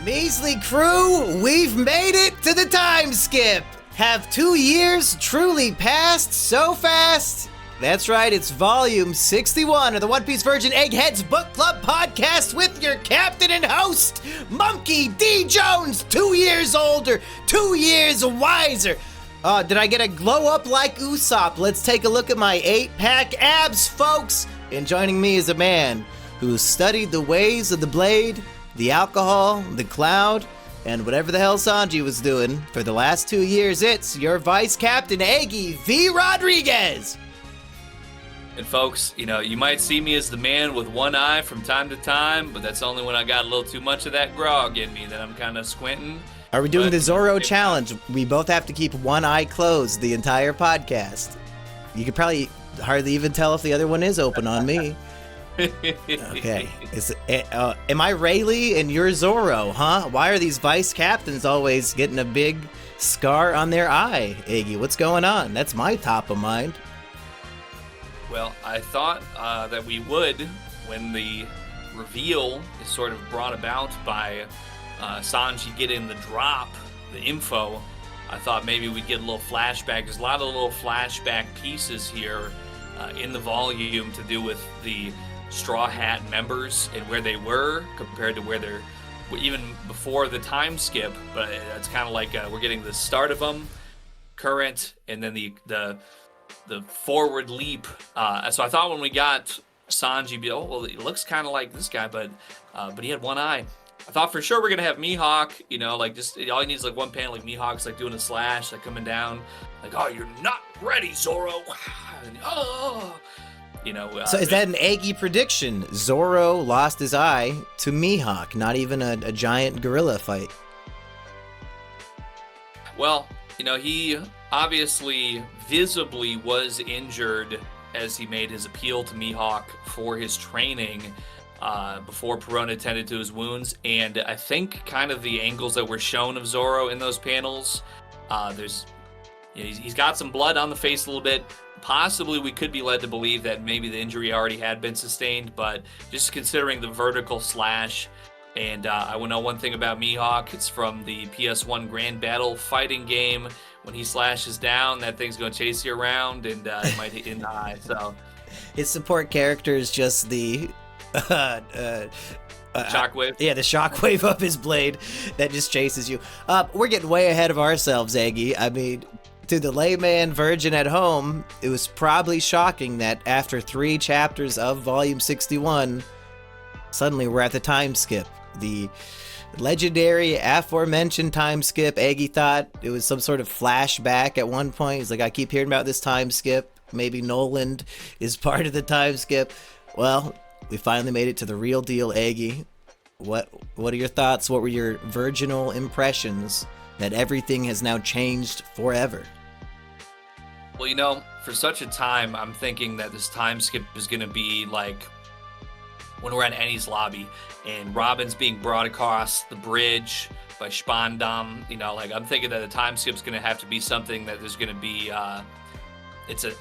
Measly crew, we've made it to the time skip. Have 2 years truly passed so fast? That's right, it's volume 61 of the One Piece Virgin Eggheads Book Club podcast with your captain and host, Monkey D. Jones, 2 years older, 2 years wiser. Did I get a glow up like Usopp? Let's take a look at my 8-pack abs, folks. And joining me is a man who studied the ways of the blade, the alcohol, the cloud, and whatever the hell Sanji was doing for the last 2 years. It's your vice captain, Eggy V. Rodriguez. And folks, you might see me as the man with one eye from time to time, but that's only when I got a little too much of that grog in me that I'm kind of squinting. Are we doing the Zoro challenge? We both have to keep one eye closed the entire podcast. You could probably hardly even tell if the other one is open on me. Okay. Am I Rayleigh and you're Zoro, huh? Why are these vice captains always getting a big scar on their eye, Iggy? What's going on? That's my top of mind. Well, I thought that we would, when the reveal is sort of brought about by Sanji getting the drop, the info, I thought maybe we'd get a little flashback. There's a lot of little flashback pieces here in the volume to do with the Straw Hat members and where they were compared to where they're even before the time skip. But it's kind of like we're getting the start of them, current, and then the forward leap. So I thought when we got Sanji, he looks kind of like this guy, but he had one eye. I thought for sure we're gonna have Mihawk, just all he needs is like one panel, like Mihawk's like doing a slash, like coming down, like, oh, you're not ready, Zoro. And, so is that an Eggy prediction? Zoro lost his eye to Mihawk, not even a giant gorilla fight. Well, he obviously visibly was injured as he made his appeal to Mihawk for his training before Perona tended to his wounds. And I think kind of the angles that were shown of Zoro in those panels, he's got some blood on the face a little bit. Possibly we could be led to believe that maybe the injury already had been sustained, but just considering the vertical slash. And I will know one thing about Mihawk. It's from the PS1 Grand Battle fighting game. When he slashes down, that thing's going to chase you around, and it might hit you in the eye. So his support character is just the shockwave. Yeah, the shockwave of his blade that just chases you. We're getting way ahead of ourselves, Eggy. I mean, to the layman virgin at home, it was probably shocking that after 3 chapters of Volume 61, suddenly we're at the time skip. The legendary aforementioned time skip. Eggy thought it was some sort of flashback at one point. He's like, I keep hearing about this time skip. Maybe Noland is part of the time skip. Well, we finally made it to the real deal, Eggy. What are your thoughts? What were your virginal impressions that everything has now changed forever? Well, for such a time, I'm thinking that this time skip is going to be like when we're at Enies Lobby and Robin's being brought across the bridge by Spandam. I'm thinking that the time skip's going to have to be something that there's going to be it's a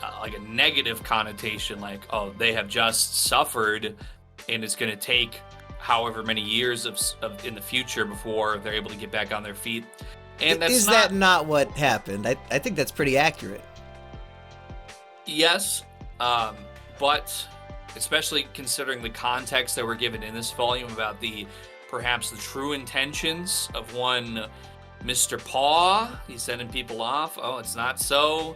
negative connotation, like, oh, they have just suffered and it's going to take however many years of in the future before they're able to get back on their feet. And is that not what happened? I think that's pretty accurate. Yes, but especially considering the context that we're given in this volume about perhaps the true intentions of one Mr. Paw. He's sending people off. Oh, it's not so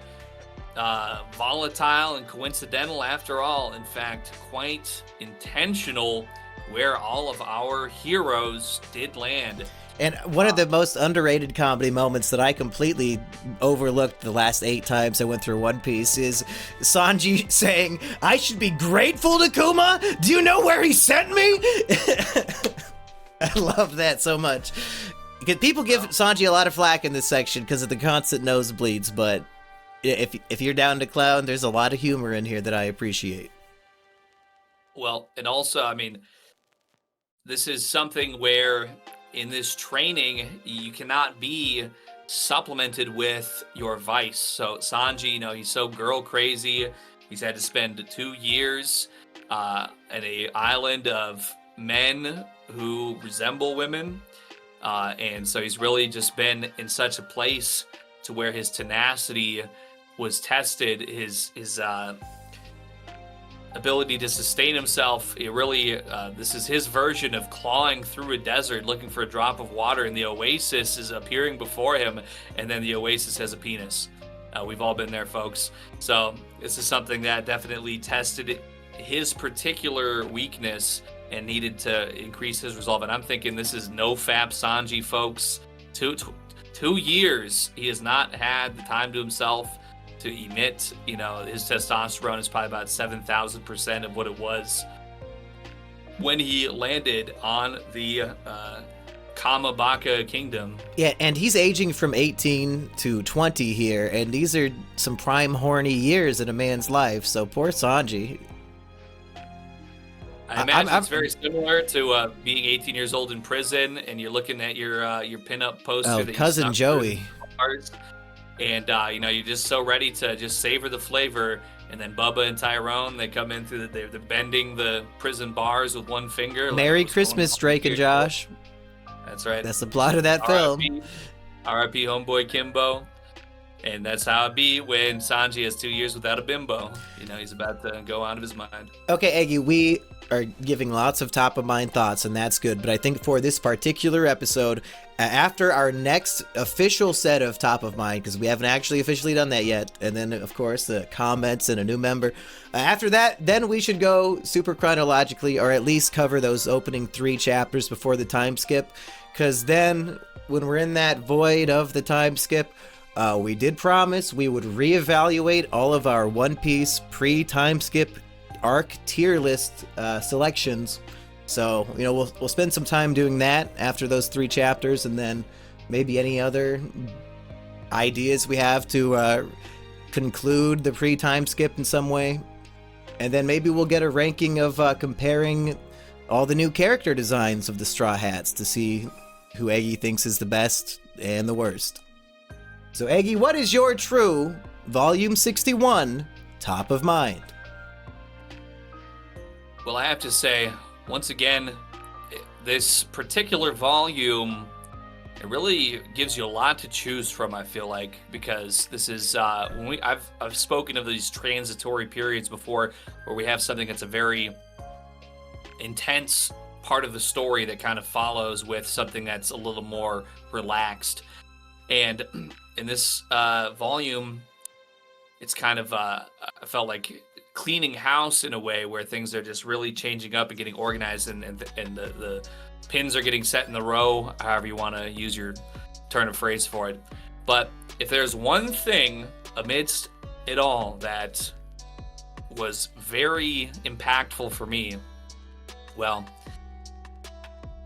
volatile and coincidental after all. In fact, quite intentional where all of our heroes did land. And one of the most underrated comedy moments that I completely overlooked the last 8 times I went through One Piece is Sanji saying, I should be grateful to Kuma? Do you know where he sent me? I love that so much. People give Sanji a lot of flack in this section because of the constant nosebleeds, but if you're down to clown, there's a lot of humor in here that I appreciate. Well, and also, this is something where in this training, you cannot be supplemented with your vice. So Sanji, he's so girl crazy. He's had to spend 2 years at an island of men who resemble women. And so he's really just been in such a place to where his tenacity was tested, his ability to sustain himself. It really, this is his version of clawing through a desert looking for a drop of water, and the oasis is appearing before him, and then the oasis has a penis. We've all been there, folks. So this is something that definitely tested his particular weakness and needed to increase his resolve. And I'm thinking this is no Fab Sanji, folks. 2 years he has not had the time to himself to emit. His testosterone is probably about 7,000% of what it was when he landed on the Kamabaka Kingdom. Yeah, and he's aging from 18 to 20 here, and these are some prime horny years in a man's life, so poor Sanji. I imagine it's very similar to being 18 years old in prison, and you're looking at your pinup poster. Oh, that cousin Joey. And you're just so ready to just savor the flavor. And then Bubba and Tyrone, they come in through they're bending the prison bars with one finger. Merry Christmas, Drake and Josh. That's right. That's the plot of that film. R.I.P. homeboy Kimbo. And that's how it be when Sanji has 2 years without a bimbo. He's about to go out of his mind. Okay, Eggy, we are giving lots of top-of-mind thoughts, and that's good. But I think for this particular episode, after our next official set of top-of-mind, because we haven't actually officially done that yet, and then, of course, the comments and a new member. After that, then we should go super chronologically, or at least cover those opening 3 chapters before the time skip. Because then, when we're in that void of the time skip, we did promise we would reevaluate all of our One Piece pre-time skip arc tier list selections. So, we'll spend some time doing that after those 3 chapters, and then maybe any other ideas we have to conclude the pre-time skip in some way. And then maybe we'll get a ranking of comparing all the new character designs of the Straw Hats to see who Eggy thinks is the best and the worst. So, Eggy, what is your true Volume 61 top of mind? Well, I have to say, once again, this particular volume, it really gives you a lot to choose from, I feel like, because this is when I've spoken of these transitory periods before, where we have something that's a very intense part of the story that kind of follows with something that's a little more relaxed. And in this volume, it's kind of I felt like cleaning house in a way, where things are just really changing up and getting organized, and the pins are getting set in the row, however you want to use your turn of phrase for it. But if there's one thing amidst it all that was very impactful for me, well,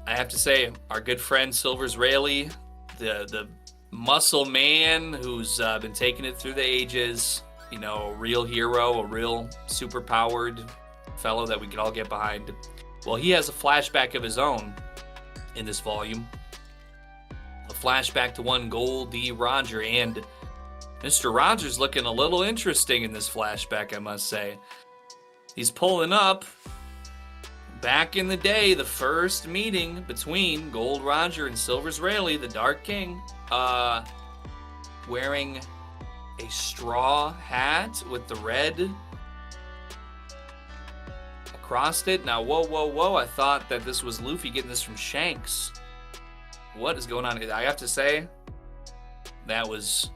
I have to say our good friend Silvers Rayleigh, the muscle man who's been taking it through the ages, a real hero, a real super-powered fellow that we could all get behind. Well, he has a flashback of his own in this volume. A flashback to one Gol D. Roger, and Mr. Rogers looking a little interesting in this flashback, I must say. He's pulling up back in the day, the first meeting between Gold Roger and Silvers Rayleigh, the Dark King, wearing a straw hat with the red across it. Now, whoa, I thought that this was Luffy getting this from Shanks. What is going on? I have to say, that was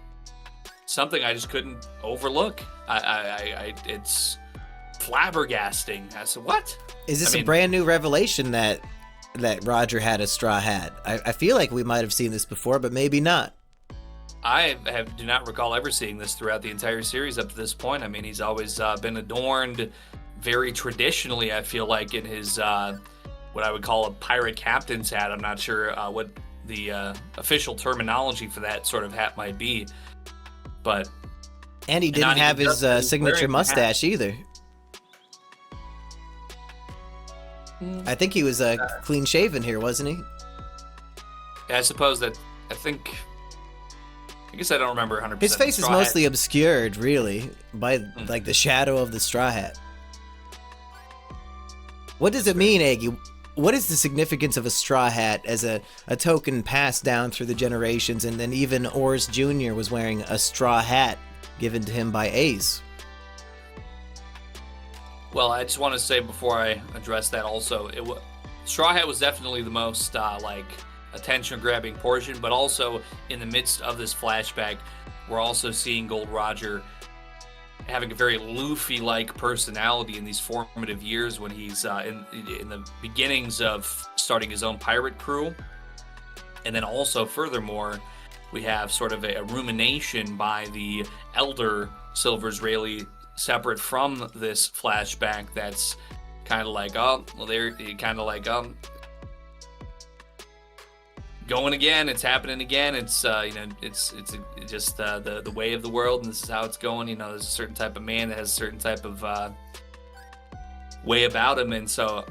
something I just couldn't overlook. It's flabbergasting. I said, what? Is this a brand new revelation that Roger had a straw hat? I feel like we might have seen this before, but maybe not. I do not recall ever seeing this throughout the entire series up to this point. I mean, he's always been adorned very traditionally, I feel like, in his what I would call a pirate captain's hat. I'm not sure what the official terminology for that sort of hat might be. But and he didn't have his signature mustache either. I think he was clean shaven here, wasn't he? Yeah, I suppose that. I guess I don't remember 100%. His face is mostly obscured, really, by like the shadow of the straw hat. What does it mean, Eggy? what is the significance of a straw hat as a token passed down through the generations? And then even Ors Jr. was wearing a straw hat given to him by Ace. Well, I just want to say before I address that also, Straw Hat was definitely the most attention-grabbing portion, but also in the midst of this flashback, we're also seeing Gold Roger having a very Luffy-like personality in these formative years when he's in the beginnings of starting his own pirate crew. And then also, furthermore, we have sort of a rumination by the elder Silvers Rayleigh, separate from this flashback, that's kind of like, oh, well, they're kind of like, going again, it's happening again, it's it's just the way of the world, and this is how it's going. There's a certain type of man that has a certain type of way about him. And so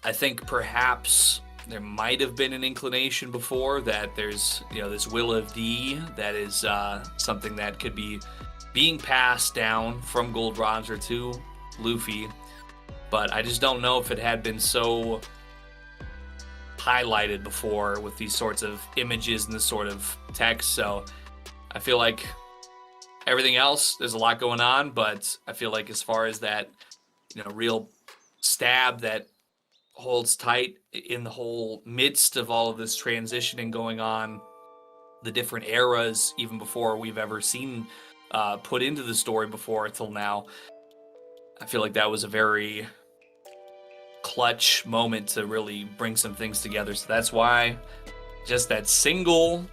I think perhaps there might have been an inclination before that there's this will of D that is something that could be being passed down from Gold Roger to Luffy, but I just don't know if it had been so highlighted before with these sorts of images and this sort of text. So I feel like everything else, there's a lot going on, but I feel like as far as that, real stab that holds tight in the whole midst of all of this transitioning going on, the different eras, even before we've ever seen put into the story before till now, I feel like that was a very clutch moment to really bring some things together. So that's why just that single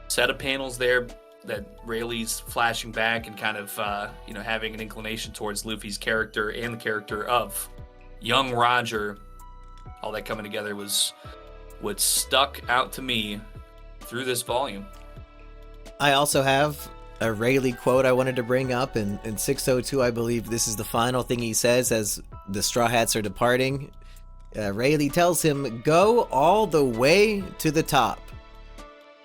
set of panels there, that Rayleigh's flashing back and kind of having an inclination towards Luffy's character and the character of young Roger, all that coming together was what stuck out to me through this volume. I also have a Rayleigh quote I wanted to bring up. In 602, I believe this is the final thing he says as the Straw Hats are departing. Rayleigh tells him, "Go all the way to the top."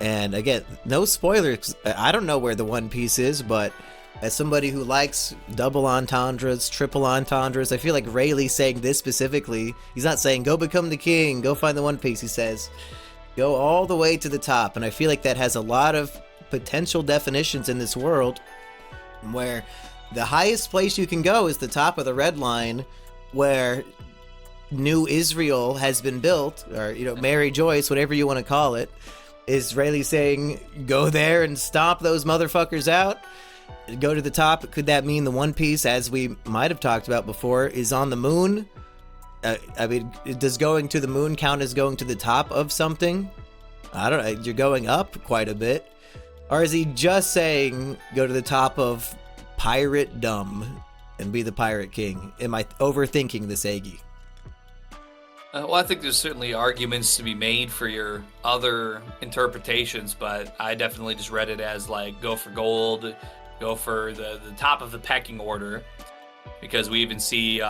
And again, no spoilers. I don't know where the One Piece is, but as somebody who likes double entendres, triple entendres, I feel like Rayleigh saying this specifically, he's not saying, "Go become the king, go find the One Piece." He says, "Go all the way to the top." And I feel like that has a lot of potential definitions in this world, where the highest place you can go is the top of the red line, where New Israel has been built, or Mary Joyce, whatever you want to call it. Is Rayleigh saying go there and stomp those motherfuckers out, go to the top? Could that mean the One Piece, as we might have talked about before, is on the moon? I mean, does going to the moon count as going to the top of something? I don't know. You're going up quite a bit. Or is he just saying go to the top of pirate dumb and be the pirate king? Am I overthinking this, Aggie? Well, I think there's certainly arguments to be made for your other interpretations, but I definitely just read it as like go for gold, go for the top of the pecking order, because we even see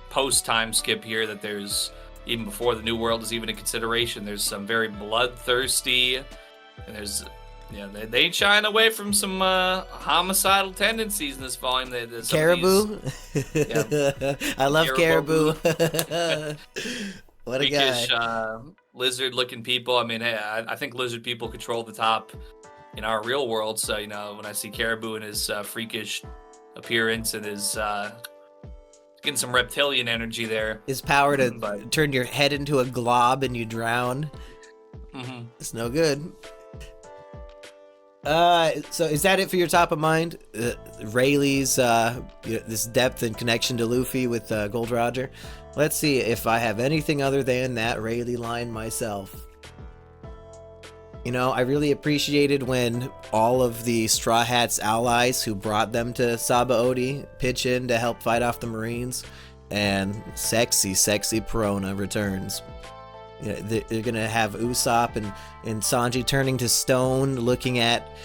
post time skip here that there's, even before the New World is even a consideration, there's some very bloodthirsty, and there's they ain't shying away from some homicidal tendencies in this volume. Caribou? Yeah. I love Caribou. What a freakish, guy. Lizard-looking people. I mean, I think lizard people control the top in our real world. So, when I see Caribou and his freakish appearance and his getting some reptilian energy there. His power to turn your head into a glob and you drown. Mm-hmm. It's no good. So is that it for your top of mind? Rayleigh's this depth and connection to Luffy with Gold Roger. Let's see if I have anything other than that Rayleigh line myself. I really appreciated when all of the Straw Hats allies who brought them to Sabaody pitch in to help fight off the Marines, and sexy Perona returns. They're gonna have Usopp and Sanji turning to stone, looking at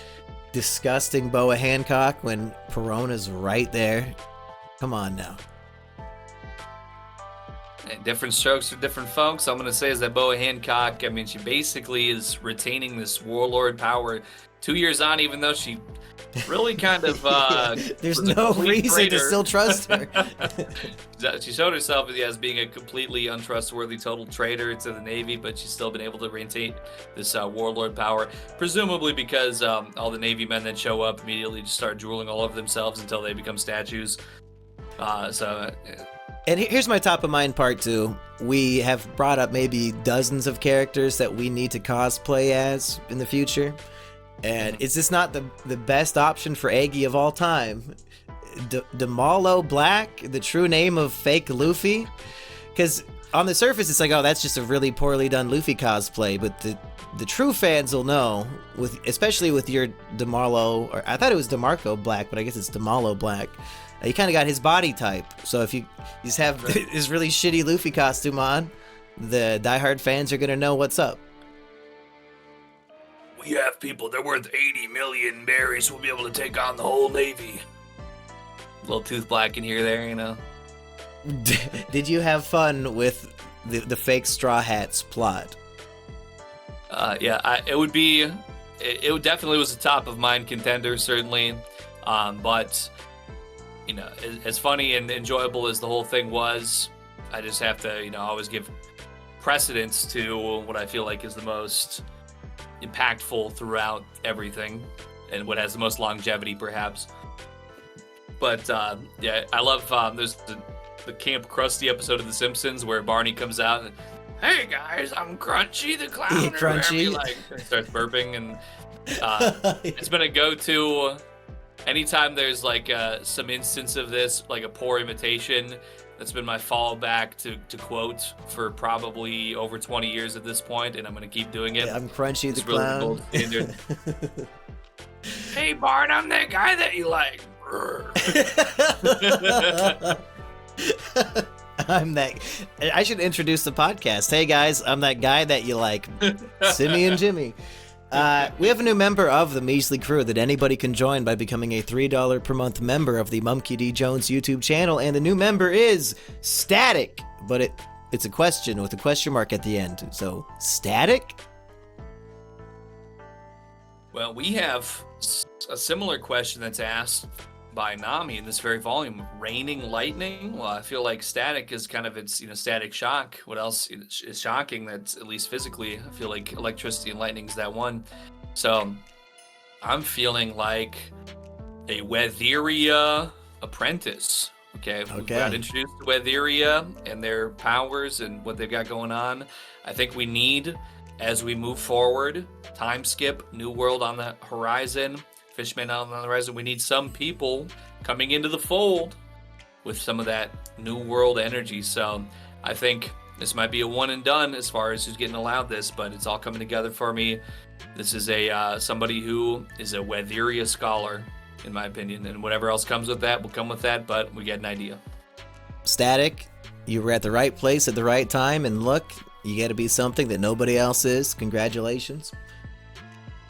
disgusting Boa Hancock when Perona's right there. Come on now. And different strokes for different folks. I'm gonna say is that Boa Hancock, she basically is retaining this warlord power 2 years on, even though she really kind of There's was a no complete reason to traitor. still trust her. She showed herself as being a completely untrustworthy total traitor to the Navy, but she's still been able to maintain this warlord power, presumably because all the Navy men that show up immediately just start drooling all over themselves until they become statues. And here's my top of mind part 2. We have brought up maybe dozens of characters that we need to cosplay as in the future. And is this not the best option for Aggie of all time? Demalo Black, the true name of fake Luffy? Because on the surface, it's like, oh, that's just a really poorly done Luffy cosplay. But the true fans will know, especially with your Demalo, or I thought it was DeMarco Black, but I guess it's Demalo Black. You kind of got his body type. So if you just have his really shitty Luffy costume on, the diehard fans are going to know what's up. We have people, they're worth 80 million berries. We'll be able to take on the whole Navy. Little tooth black in here, there, you know. Did you have fun with the fake Straw Hats plot? Yeah, it definitely was a top of mind contender, certainly. But, you know, as funny and enjoyable as the whole thing was, I just have to, you know, always give precedence to what I feel like is the most impactful throughout everything and what has the most longevity, perhaps. But yeah, I love there's the Camp Krusty episode of The Simpsons where Barney comes out and, hey guys, I'm Crunchy the Clown. Yeah, Crunchy. Like, starts burping, and it's been a go-to anytime there's like some instance of this, like a poor imitation. That's been my fallback to quote for probably over 20 years at this point, and I'm going to keep doing it. Yeah, I'm Crunchy the really Clown. Gold standard. Hey, Bart, I'm that guy that you like. I'm that. I should introduce the podcast. Hey guys, I'm that guy that you like, Simmy and Jimmy. We have a new member of the Measly Crew that anybody can join by becoming a $3 per month member of the Mumkey D. Jones YouTube channel, and the new member is Static, but it's a question with a question mark at the end. So, Static? Well, we have a similar question that's asked by Nami in this very volume. Raining lightning? Well, I feel like Static is kind of its, static shock. What else is shocking that's at least physically? I feel like electricity and lightning is that one. So I'm feeling like a Weatheria apprentice. Okay. We got introduced to Weatheria and their powers and what they've got going on. I think we need, as we move forward, time skip, new world on the horizon, Fishman on the horizon. We need some people coming into the fold with some of that new world energy. So I think this might be a one and done as far as who's getting allowed this, but it's all coming together for me. This is a somebody who is a Weatheria scholar, in my opinion, and whatever else comes with that will come with that, but we get an idea. Static, you were at the right place at the right time, and look, you got to be something that nobody else is. Congratulations.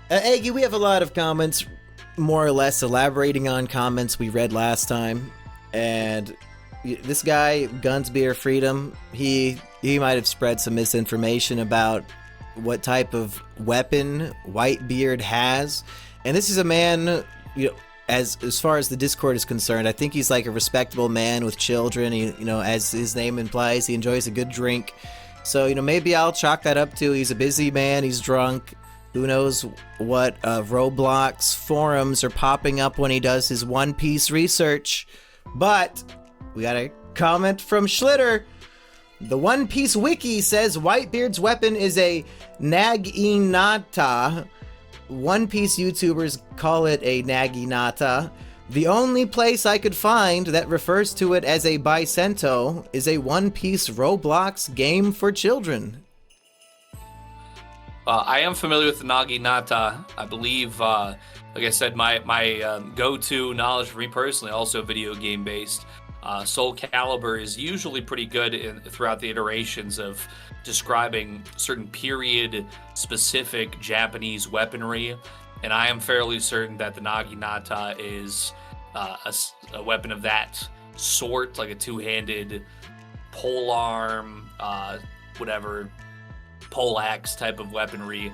Aggie, we have a lot of comments, more or less elaborating on comments we read last time, and this guy, Guns Beer Freedom, he might have spread some misinformation about what type of weapon Whitebeard has, and this is a man, as far as the Discord is concerned, I think he's like a respectable man with children. He, as his name implies, he enjoys a good drink, so maybe I'll chalk that up to he's a busy man, he's drunk. Who knows what Roblox forums are popping up when he does his One Piece research. But we got a comment from Schlitter. The One Piece wiki says Whitebeard's weapon is a Naginata. One Piece YouTubers call it a Naginata. The only place I could find that refers to it as a Bicento is a One Piece Roblox game for children. I am familiar with the Naginata. I believe, like I said, my go-to knowledge for me personally, also video game based. Soul Calibur is usually pretty good throughout the iterations of describing certain period-specific Japanese weaponry, and I am fairly certain that the Naginata is a weapon of that sort, like a two-handed polearm, poleaxe type of weaponry.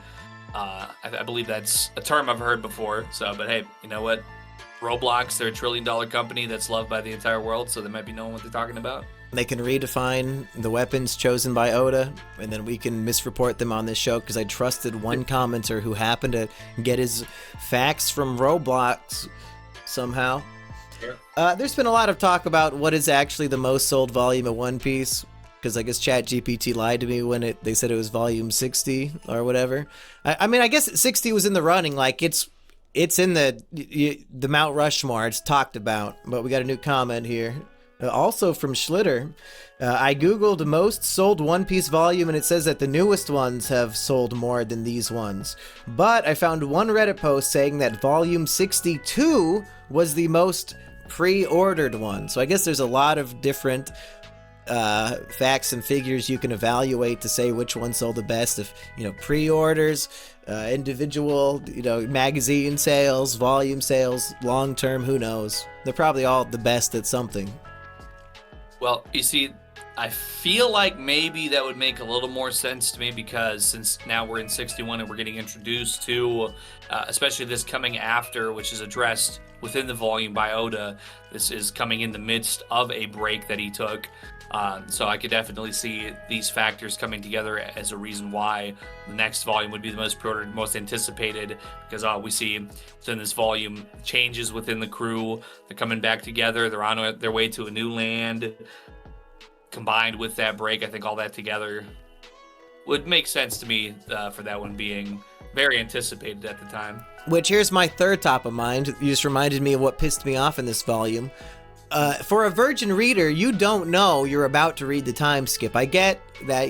I believe that's a term I've heard before. So, but hey, you know what? Roblox, they're $1 trillion company that's loved by the entire world, so they might be knowing what they're talking about. They can redefine the weapons chosen by Oda, and then we can misreport them on this show because I trusted one commenter who happened to get his facts from Roblox somehow. There's been a lot of talk about what is actually the most sold volume of One Piece, because I guess ChatGPT lied to me when they said it was volume 60 or whatever. I mean, I guess 60 was in the running, like it's in the Mount Rushmore, it's talked about, but we got a new comment here. Also from Schlitter, I googled most sold One Piece volume and it says that the newest ones have sold more than these ones. But I found one Reddit post saying that volume 62 was the most pre-ordered one. So I guess there's a lot of different facts and figures you can evaluate to say which one sold the best. If, pre-orders, individual, magazine sales, volume sales, long-term, who knows? They're probably all the best at something. Well, you see, I feel like maybe that would make a little more sense to me because since now we're in 61 and we're getting introduced to, especially this coming after, which is addressed within the volume by Oda, this is coming in the midst of a break that he took. So I could definitely see these factors coming together as a reason why the next volume would be the most pre-ordered, most anticipated, because we see within this volume changes within the crew. They're coming back together. They're on their way to a new land. Combined with that break, I think all that together would make sense to me for that one being very anticipated at the time. Which, here's my third top of mind. You just reminded me of what pissed me off in this volume. For a virgin reader, you don't know you're about to read the time skip. I get that,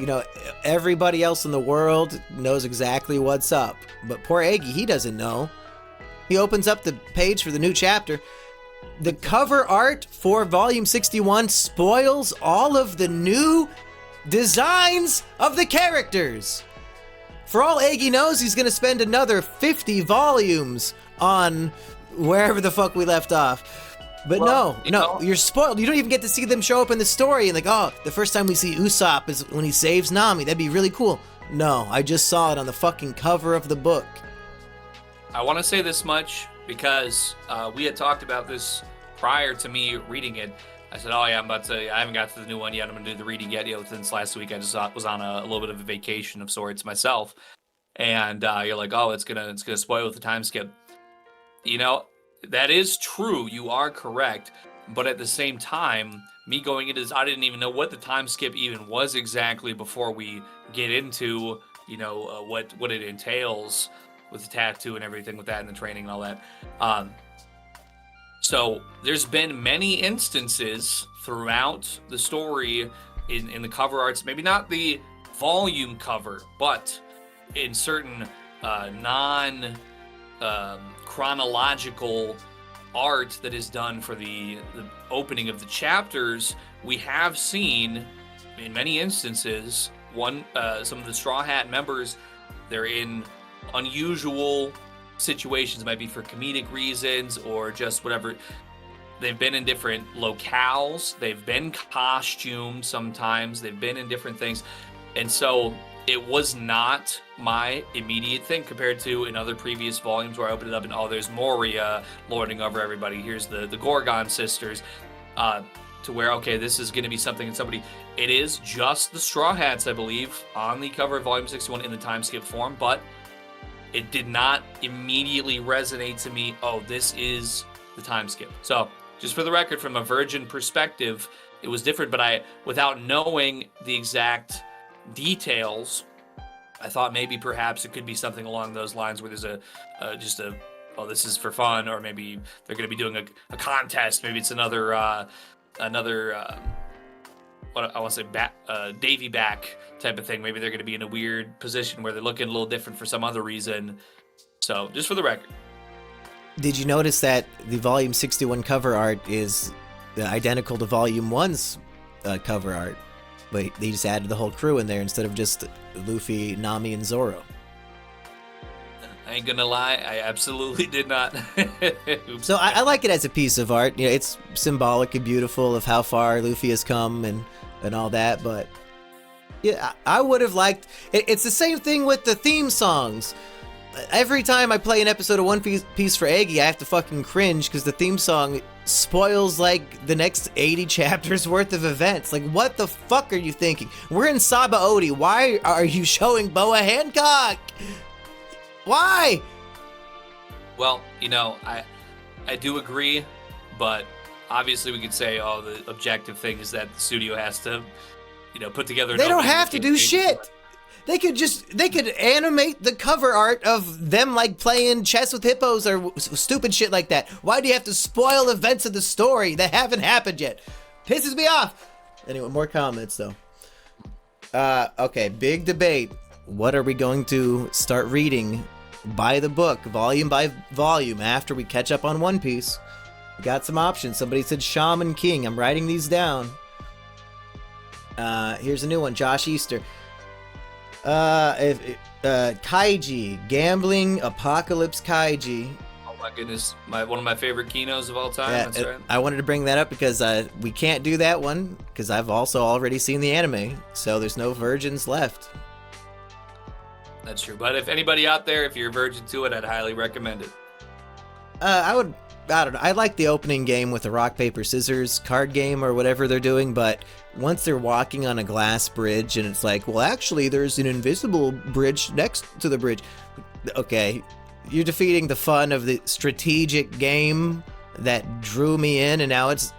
everybody else in the world knows exactly what's up. But poor Eggy, he doesn't know. He opens up the page for the new chapter. The cover art for volume 61 spoils all of the new designs of the characters. For all Eggy knows, he's going to spend another 50 volumes on wherever the fuck we left off. But no, you're spoiled. You don't even get to see them show up in the story. And the first time we see Usopp is when he saves Nami. That'd be really cool. No, I just saw it on the fucking cover of the book. I want to say this much because we had talked about this prior to me reading it. I said, I haven't got to the new one yet. I'm going to do the reading yet. Since last week I just was on a little bit of a vacation of sorts myself. And you're like, it's gonna spoil with the time skip. That is true. You are correct. But at the same time, me going into this, I didn't even know what the time skip even was exactly before we get into, what it entails with the tattoo and everything with that and the training and all that. So there's been many instances throughout the story in the cover arts, maybe not the volume cover, but in certain chronological art that is done for the opening of the chapters, we have seen in many instances some of the Straw Hat members, they're in unusual situations. It might be for comedic reasons or just whatever. They've been in different locales, they've been costumed sometimes, they've been in different things, and so it was not my immediate thing compared to in other previous volumes where I opened it up and there's Moria lording over everybody. Here's the Gorgon sisters, to where, this is going to be something and somebody. It is just the Straw Hats, I believe, on the cover of volume 61 in the time skip form, but it did not immediately resonate to me. This is the time skip. So just for the record, from a virgin perspective, it was different, but without knowing the exact details, I thought maybe perhaps it could be something along those lines where there's this is for fun, or maybe they're going to be doing a contest. Maybe it's another what I want to say, Davy back type of thing. Maybe they're going to be in a weird position where they're looking a little different for some other reason. So just for the record. Did you notice that the volume 61 cover art is identical to volume 1's cover art? But they just added the whole crew in there instead of just Luffy, Nami, and Zoro. I ain't gonna lie, I absolutely did not. So I like it as a piece of art. It's symbolic and beautiful of how far Luffy has come and all that. But yeah, I would have liked. It's the same thing with the theme songs. every time I play an episode of One Piece for Eggy, I have to fucking cringe because the theme song spoils like the next 80 chapters worth of events. Like, what the fuck are you thinking? We're in Sabaody. Why are you showing Boa Hancock? Why? Well, you know, I do agree, but obviously we could say, oh, the objective thing is that the studio has to, you know, put together. They don't have to do shit. They could animate the cover art of them like playing chess with hippos or stupid shit like that. Why do you have to spoil events of the story that haven't happened yet? Pisses me off. Anyway, more comments though. Okay, big debate. What are we going to start reading by the book, volume by volume, after we catch up on One Piece? We got some options. Somebody said Shaman King. I'm writing these down. Here's a new one. Josh Easter. Kaiji, Gambling Apocalypse Kaiji. Oh my goodness, one of my favorite kinos of all time. Yeah, That's right. I wanted to bring that up because we can't do that one because I've also already seen the anime, so there's no virgins left. That's true. But if anybody out there, if you're a virgin to it, I'd highly recommend it. I don't know. I like the opening game with the rock, paper, scissors card game or whatever they're doing, but once they're walking on a glass bridge and it's like, well, actually, there's an invisible bridge next to the bridge. Okay, you're defeating the fun of the strategic game that drew me in, and now it's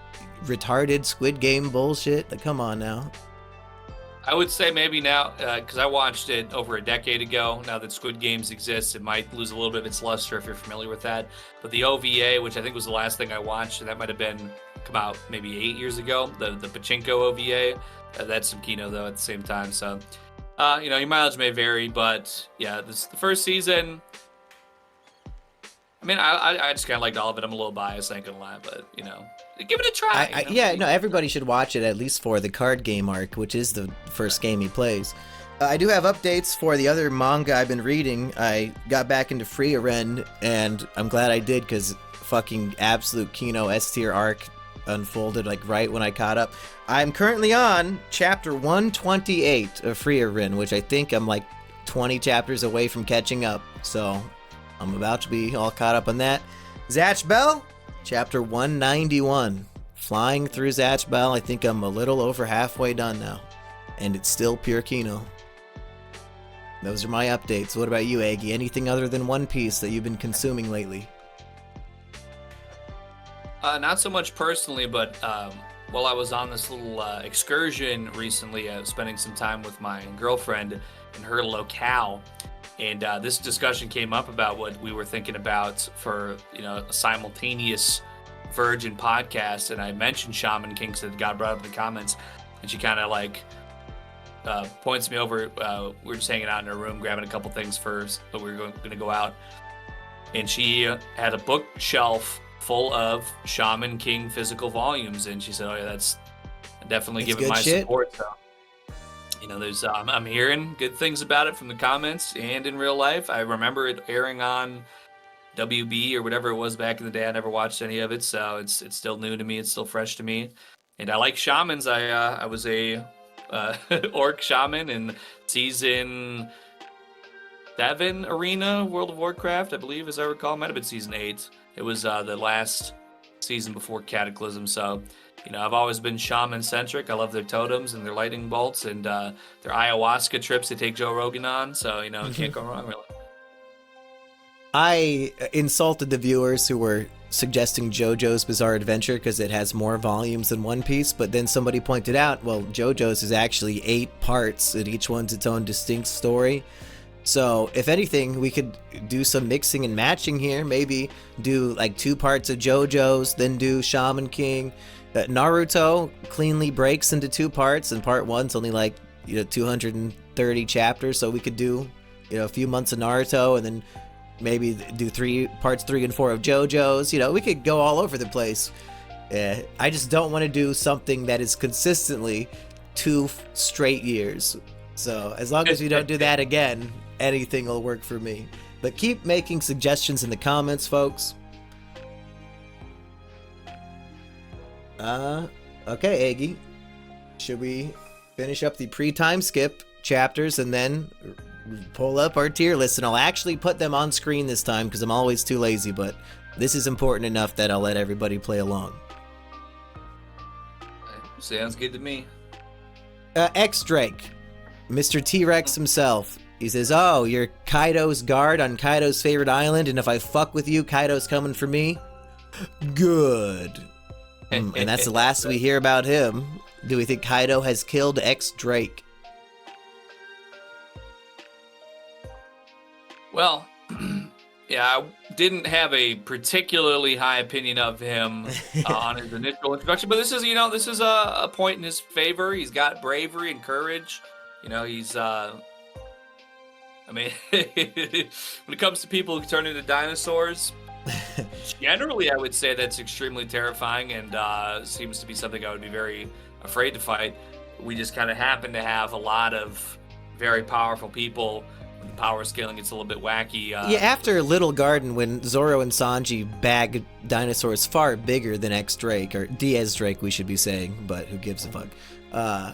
retarded Squid Game bullshit. Like, come on now. I would say maybe now, because I watched it over a decade ago. Now that Squid Games exists, it might lose a little bit of its luster if you're familiar with that. But the OVA, which I think was the last thing I watched, and that might have been come out maybe 8 years ago, the Pachinko OVA, that's some Kino though at the same time. So, you know, your mileage may vary, but yeah, the first season. I mean, I just kind of liked all of it. I'm a little biased, I ain't gonna lie, but you know, give it a try. Yeah, no, everybody should watch it at least for the card game arc, which is the first game he plays. I do have updates for the other manga I've been reading. I got back into Frieren, and I'm glad I did because fucking absolute Kino S tier arc unfolded like right when I caught up. I'm currently on chapter 128 of Frieren, which I think I'm like 20 chapters away from catching up. So I'm about to be all caught up on that. Zatch Bell, chapter 191. Flying through Zatch Bell. I think I'm a little over halfway done now. And it's still pure Kino. Those are my updates. What about you, Aggie? Anything other than One Piece that you've been consuming lately? Not so much personally, but while I was on this little excursion recently, spending some time with my girlfriend in her locale, and this discussion came up about what we were thinking about for, you know, a simultaneous Virgin podcast, and I mentioned Shaman King, so it got brought up in the comments, and she kind of like points me over. We were just hanging out in her room, grabbing a couple things first, but we were going to go out, and she had a bookshelf full of Shaman King physical volumes, and she said, "Oh yeah, that's definitely giving my shit. support." So, you know, there's I'm hearing good things about it from the comments and in real life. I remember it airing on WB or whatever it was back in the day. I never watched any of it, so it's still new to me. It's still fresh to me, and I like shamans. I was a orc shaman in season 7 Arena World of Warcraft, I believe, as I recall. It might have been season 8. It was the last season before Cataclysm. So, you know, I've always been shaman-centric. I love their totems and their lightning bolts and their ayahuasca trips to take Joe Rogan on. So, you know, it can't go wrong, really. I insulted the viewers who were suggesting JoJo's Bizarre Adventure because it has more volumes than One Piece, but then somebody pointed out, well, JoJo's is actually 8 parts, and each one's its own distinct story. So, if anything, we could do some mixing and matching here. Maybe do like 2 parts of JoJo's, then do Shaman King. Naruto cleanly breaks into 2 parts, and part 1's only like, you know, 230 chapters. So we could do, you know, a few months of Naruto, and then maybe do parts 3 and 4 of JoJo's. You know, we could go all over the place. I just don't want to do something that is consistently 2 straight years. So as long as we don't do that again, anything will work for me. But keep making suggestions in the comments, folks. Okay, Aggie. Should we finish up the pre-time skip chapters and then pull up our tier list, and I'll actually put them on screen this time because I'm always too lazy, but this is important enough that I'll let everybody play along. Sounds good to me. X-Drake, Mr. T-Rex himself. He says, oh, you're Kaido's guard on Kaido's favorite island, and if I fuck with you, Kaido's coming for me? Good. And that's the last we hear about him. Do we think Kaido has killed X-Drake? Well, yeah, I didn't have a particularly high opinion of him on his initial introduction, but this is a point in his favor. He's got bravery and courage. He's when it comes to people who turn into dinosaurs, generally I would say that's extremely terrifying and seems to be something I would be very afraid to fight. We just kind of happen to have a lot of very powerful people. When the power scaling gets a little bit wacky. Yeah, after Little Garden, when Zoro and Sanji bag dinosaurs far bigger than X-Drake, or Diaz Drake we should be saying, but who gives a fuck? I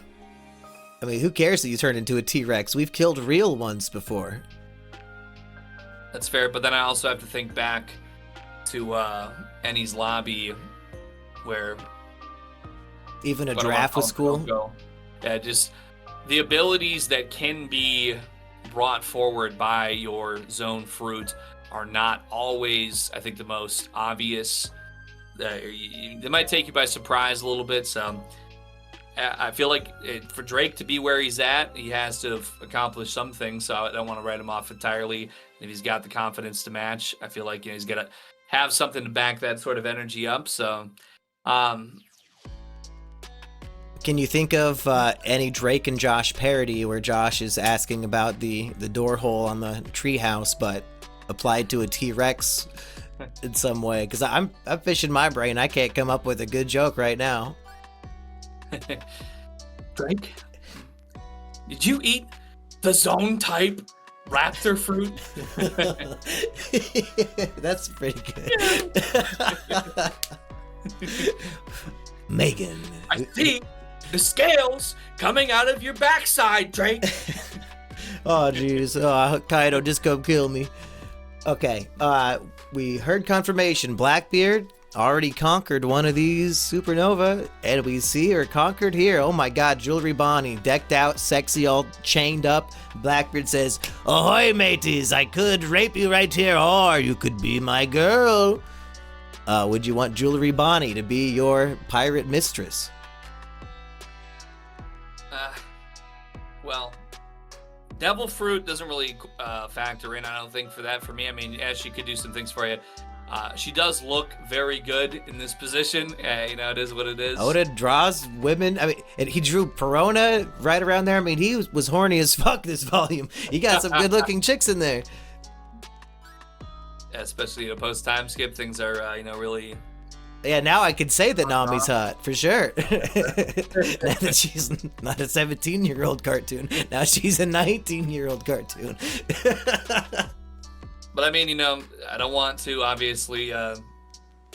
mean, who cares that you turn into a T-Rex? We've killed real ones before. That's fair, but then I also have to think back to Enies Lobby, where even a giraffe was cool. Yeah, just the abilities that can be brought forward by your zone fruit are not always, I think, the most obvious. They might take you by surprise a little bit, so I feel like for Drake to be where he's at, he has to have accomplished something, so I don't want to write him off entirely. If he's got the confidence to match, I feel like he's got to have something to back that sort of energy up. So, can you think of any Drake and Josh parody where Josh is asking about the door hole on the treehouse, but applied to a T-Rex in some way? Because I'm fishing my brain. I can't come up with a good joke right now. Drake, did you eat the zone type raptor fruit? That's pretty good. Megan, I see the scales coming out of your backside, Drake. Oh jeez, Kaido, just come kill me. Okay, we heard confirmation. Blackbeard already conquered one of these supernova, and we see her conquered here. Oh my god, Jewelry Bonnie, decked out, sexy, all chained up. Blackbeard says, ahoy mateys, I could rape you right here, or you could be my girl. Would you want Jewelry Bonnie to be your pirate mistress? Well, Devil Fruit doesn't really factor in, I don't think, for that for me. I mean, yeah, she could do some things for you. She does look very good in this position. It is what it is. Oda draws women. I mean, and he drew Perona right around there. I mean, he was horny as fuck this volume. He got some good-looking chicks in there. Yeah, especially post-time skip, things are, really... Yeah, now I can say that Nami's hot, for sure. Now that she's not a 17-year-old cartoon. Now she's a 19-year-old cartoon. But I mean, I don't want to obviously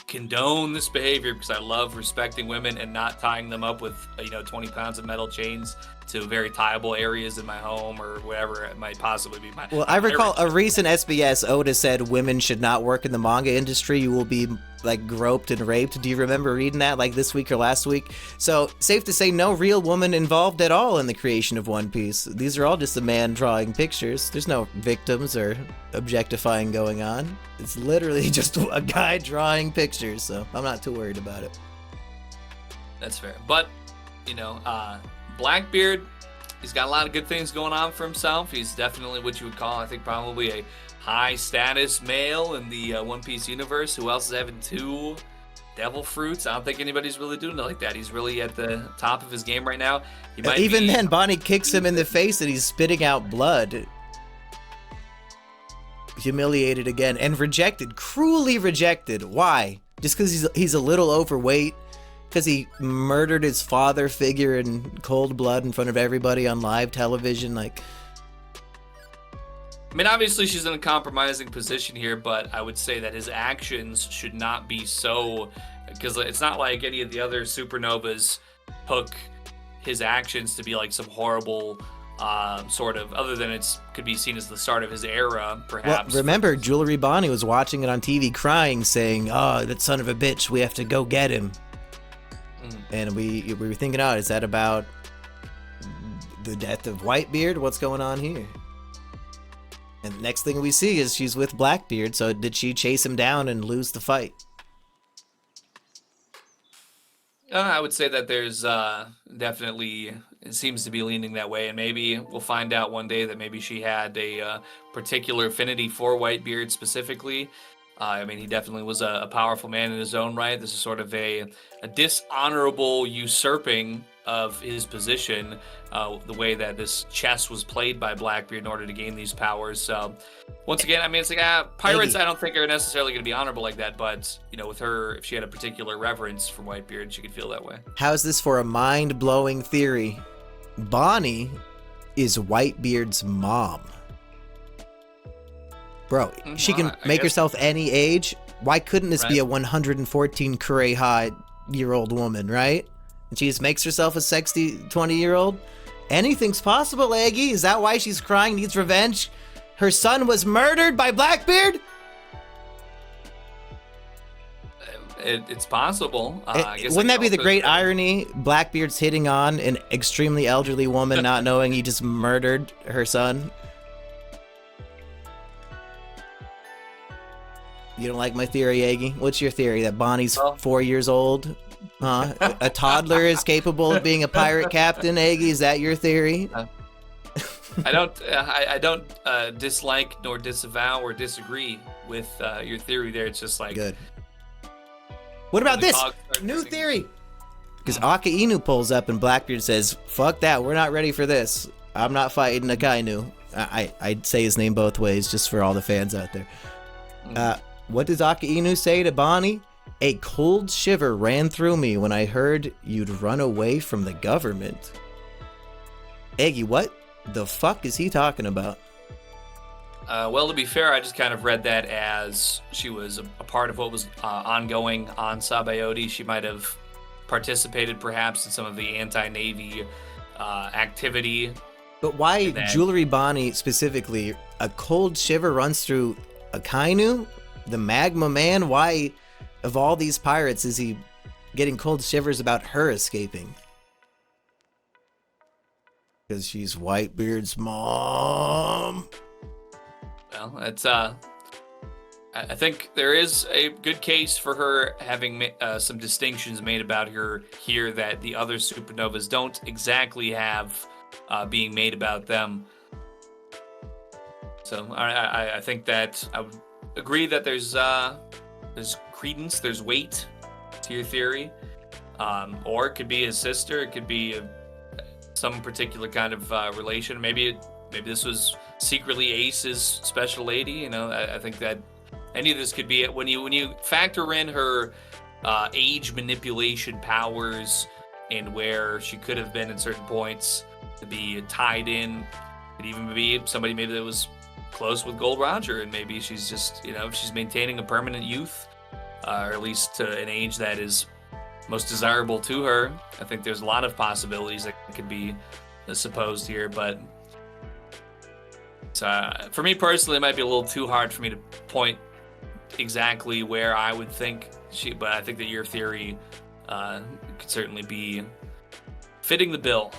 condone this behavior because I love respecting women and not tying them up with 20 pounds of metal chains to very tieable areas in my home or wherever it might possibly be. I recall a recent SBS, Oda said women should not work in the manga industry. You will be groped and raped. Do you remember reading that this week or last week? So safe to say no real woman involved at all in the creation of One Piece. These are all just a man drawing pictures. There's no victims or objectifying going on. It's literally just a guy drawing pictures, so I'm not too worried about it. That's fair. But, Blackbeard, he's got a lot of good things going on for himself. He's definitely what you would call, I think, probably a high status male in the One Piece universe. Who else is having 2 devil fruits? I don't think anybody's really doing it like that. He's really at the top of his game right now. Even then, Bonnie kicks him in the face and he's spitting out blood. Humiliated again and rejected, cruelly rejected. Why? Just because he's a little overweight? Because he murdered his father figure in cold blood in front of everybody on live television? I mean, obviously she's in a compromising position here, but I would say that his actions should not be so, because it's not like any of the other supernovas took his actions to be some horrible sort of, other than it's could be seen as the start of his era, Well, perhaps. remember, Jewelry Bonnie was watching it on TV crying, saying, "Oh, that son of a bitch, we have to go get him." And we were thinking, oh, is that about the death of Whitebeard? What's going on here? And the next thing we see is she's with Blackbeard, so did she chase him down and lose the fight? I would say that there's definitely, it seems to be leaning that way, and maybe we'll find out one day that maybe she had a particular affinity for Whitebeard specifically. I mean, he definitely was a powerful man in his own right. This is sort of a dishonorable usurping of his position, the way that this chess was played by Blackbeard in order to gain these powers. So, once again, I mean, it's like pirates. Eggy. I don't think are necessarily going to be honorable like that, but you know, with her, if she had a particular reverence for Whitebeard, she could feel that way. How's this for a mind-blowing theory? Bonnie is Whitebeard's mom. Bro, she can I make guess. herself any age. Why couldn't this be Right. a 114 Kureha-year-old woman, right? And she just makes herself a sexy 20-year-old? Anything's possible, Aggie. Is that why she's crying, needs revenge? Her son was murdered by Blackbeard? It's possible. I guess Wouldn't I that be could the also great say- irony? Blackbeard's hitting on an extremely elderly woman, not knowing he just murdered her son. You don't like my theory, Aggie? What's your theory? That Bonnie's Well- 4 years old? Huh? A toddler is capable of being a pirate captain, Aggie? Is that your theory? I don't dislike nor disavow or disagree with your theory there. It's just like Good. What about the this? cogs start New missing. theory. Because Aka Inu pulls up and Blackbeard says, "Fuck that, we're not ready for this. I'm not fighting Akainu." I'd say his name both ways just for all the fans out there. What does Aka Inu say to Bonnie? "A cold shiver ran through me when I heard you'd run away from the government." Eggy, what the fuck is he talking about? Well, to be fair, I just kind of read that as she was a part of what was ongoing on Sabaody. She might have participated perhaps in some of the anti-Navy activity. But why And then- Jewelry Bonnie specifically? A cold shiver runs through Akainu, the Magma Man. Why, of all these pirates, is he getting cold shivers about her escaping? Because she's Whitebeard's mom. Well, it's I think there is a good case for her having some distinctions made about her here that the other supernovas don't exactly have being made about them. So I think that I would agree that there's credence, there's weight to your theory, or it could be his sister, it could be some particular kind of relation. Maybe this was secretly Ace's special lady. You know, I think that any of this could be it. When you factor in her age manipulation powers and where she could have been at certain points to be tied in, could even be somebody maybe that was close with Gold Roger, and maybe she's just, you know, she's maintaining a permanent youth, or at least to an age that is most desirable to her. I think there's a lot of possibilities that could be supposed here, but for me personally, it might be a little too hard for me to point exactly where I would think but I think that your theory could certainly be fitting the bill.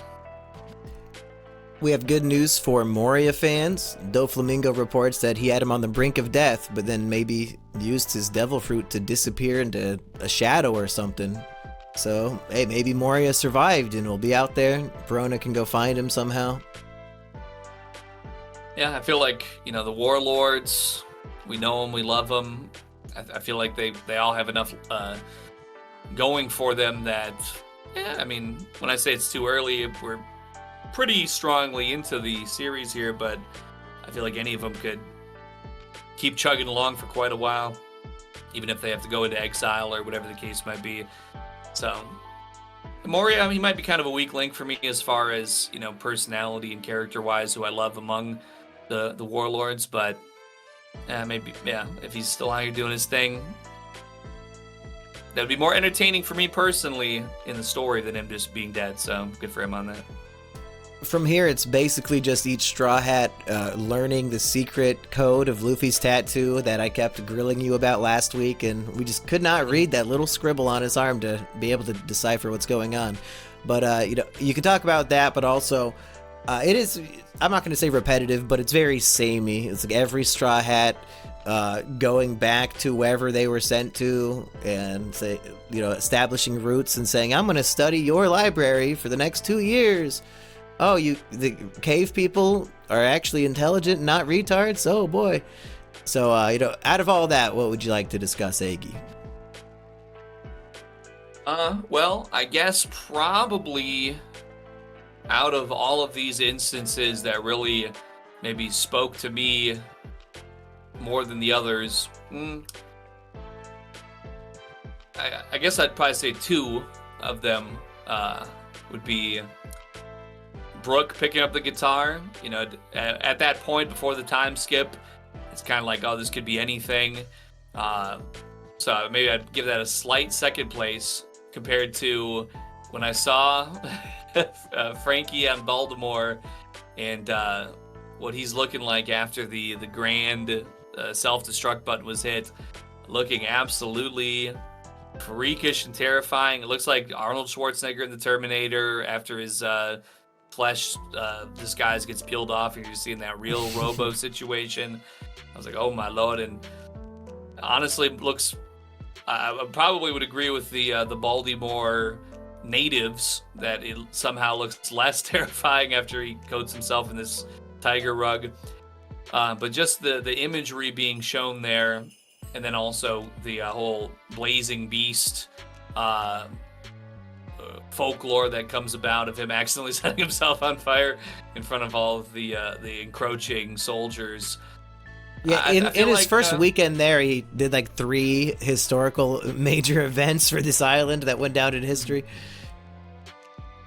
We have good news for Moria fans. Doflamingo reports that he had him on the brink of death, but then maybe used his devil fruit to disappear into a shadow or something. So, hey, maybe Moria survived and will be out there. Verona can go find him somehow. Yeah, I feel like, you know, the warlords, we know them, we love them. I feel like they all have enough going for them that, yeah, I mean, when I say it's too early, we're pretty strongly into the series here, but I feel like any of them could keep chugging along for quite a while, even if they have to go into exile or whatever the case might be. So, Moria, I mean, he might be kind of a weak link for me as far as, you know, personality and character-wise, who I love among the warlords, but maybe, yeah, if he's still out here doing his thing, that would be more entertaining for me personally in the story than him just being dead, so good for him on that. From here, it's basically just each Straw Hat learning the secret code of Luffy's tattoo that I kept grilling you about last week, and we just could not read that little scribble on his arm to be able to decipher what's going on. But, you can talk about that, but also, it is, I'm not going to say repetitive, but it's very samey. It's like every Straw Hat going back to wherever they were sent to and say, establishing roots and saying, I'm going to study your library for the next 2 years. Oh, the cave people are actually intelligent, not retards? Oh, boy. So, out of all that, what would you like to discuss, Agi? Well, I guess probably out of all of these instances that really maybe spoke to me more than the others, I guess I'd probably say 2 of them would be Brook picking up the guitar. At that point before the time skip, it's kind of like, oh, this could be anything. So maybe I'd give that a slight second place compared to when I saw Frankie on Baltimore and what he's looking like after the grand self-destruct button was hit, looking absolutely freakish and terrifying. It looks like Arnold Schwarzenegger in the Terminator after his flesh disguise gets peeled off and you're seeing that real Robo situation. I was like, oh my lord. And honestly, looks, I probably would agree with the Baltimore natives that it somehow looks less terrifying after he coats himself in this tiger rug. But just the imagery being shown there, and then also the whole blazing beast folklore that comes about of him accidentally setting himself on fire in front of all of the encroaching soldiers. Yeah, in his first weekend there, he did like 3 historical major events for this island that went down in history.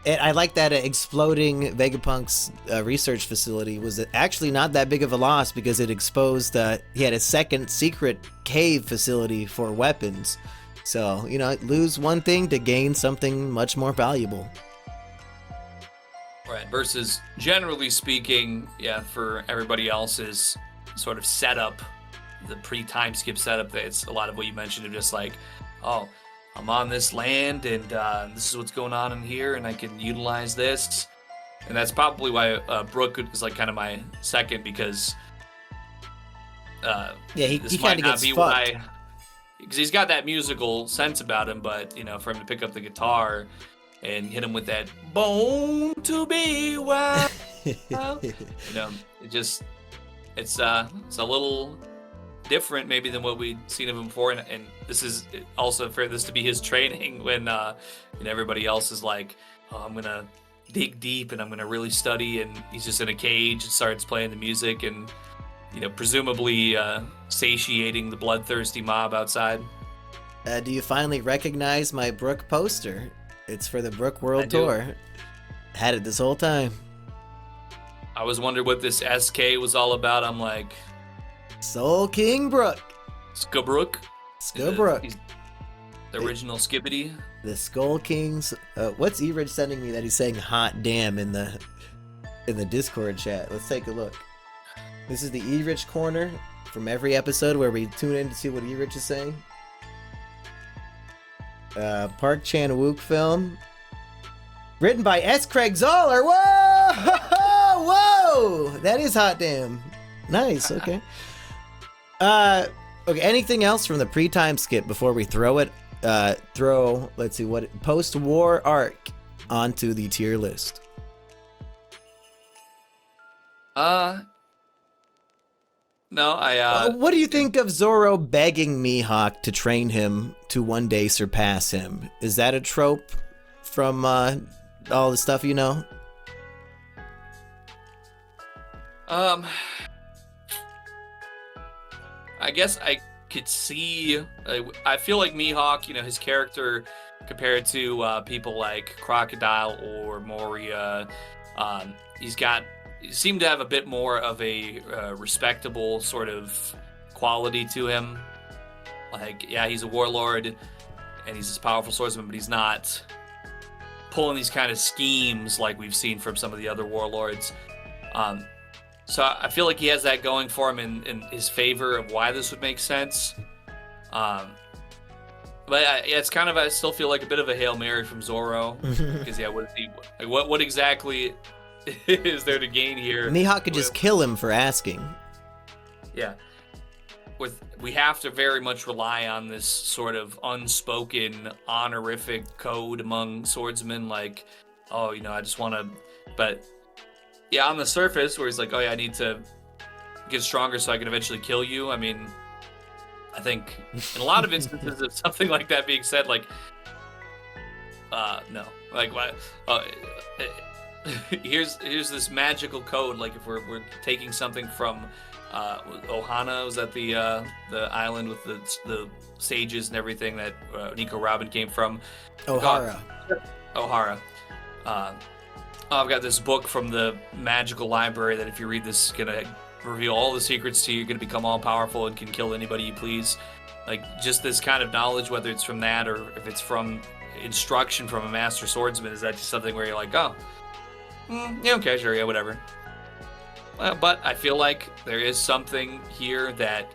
And I like that exploding Vegapunk's research facility was actually not that big of a loss because it exposed he had a second secret cave facility for weapons. So, lose one thing to gain something much more valuable. Right, versus generally speaking, for everybody else's sort of setup, the pre-time skip setup, it's a lot of what you mentioned of just like, oh, I'm on this land and this is what's going on in here and I can utilize this. And that's probably why Brook is like kind of my second because he kind of gets fucked. Because he's got that musical sense about him, but for him to pick up the guitar and hit him with that "Born to Be Wild," it's a little different maybe than what we'd seen of him before, and this is also for this to be his training when everybody else is like, oh, I'm gonna dig deep and I'm gonna really study, and he's just in a cage and starts playing the music and presumably satiating the bloodthirsty mob outside. Do you finally recognize my Brook poster? It's for the Brook World Tour. Had it this whole time. I was wondering what this SK was all about. I'm like, Soul King Brook. Skabrook. Skabrook. The original Skibbity. The Skull Kings. What's E-Rich sending me that he's saying hot damn in the Discord chat? Let's take a look. This is the E-Rich Corner from every episode where we tune in to see what E-Rich is saying. Park Chan-wook film. Written by S. Craig Zoller. Whoa! Whoa! That is hot damn. Nice, okay. Okay, anything else from the pre-time skip before we let's see, what post-war arc onto the tier list? No, what do you think of Zoro begging Mihawk to train him to one day surpass him? Is that a trope from all the stuff you know? I guess I could see. I feel like Mihawk, his character compared to people like Crocodile or Moria, he seemed to have a bit more of a respectable sort of quality to him. Like, yeah, he's a warlord and he's this powerful swordsman, but he's not pulling these kind of schemes like we've seen from some of the other warlords. So I feel like he has that going for him in his favor of why this would make sense. But it's kind of, I still feel like a bit of a Hail Mary from Zoro. Because, what exactly is there to gain here? Mihawk could just kill him for asking. Yeah. We have to very much rely on this sort of unspoken honorific code among swordsmen, like, oh, I just want to, but yeah, on the surface where he's like, oh yeah, I need to get stronger so I can eventually kill you. I mean, I think in a lot of instances of something like that being said, like, no, like, what? Here's this magical code. Like, if we're taking something from Ohana, was that the island with the sages and everything that Nico Robin came from? Ohara. I've got this book from the magical library that if you read this is gonna reveal all the secrets to you. You're gonna become all powerful and can kill anybody you please. Like, just this kind of knowledge, whether it's from that or if it's from instruction from a master swordsman, is that just something where you're like, oh, yeah, okay, sure, yeah, whatever. But I feel like there is something here that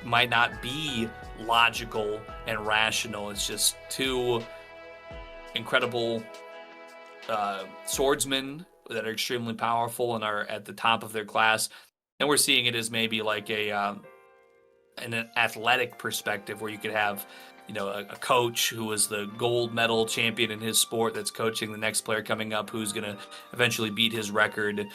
might not be logical and rational. It's just two incredible swordsmen that are extremely powerful and are at the top of their class, and we're seeing it as maybe like an athletic perspective where you could have a coach who was the gold medal champion in his sport that's coaching the next player coming up who's going to eventually beat his record.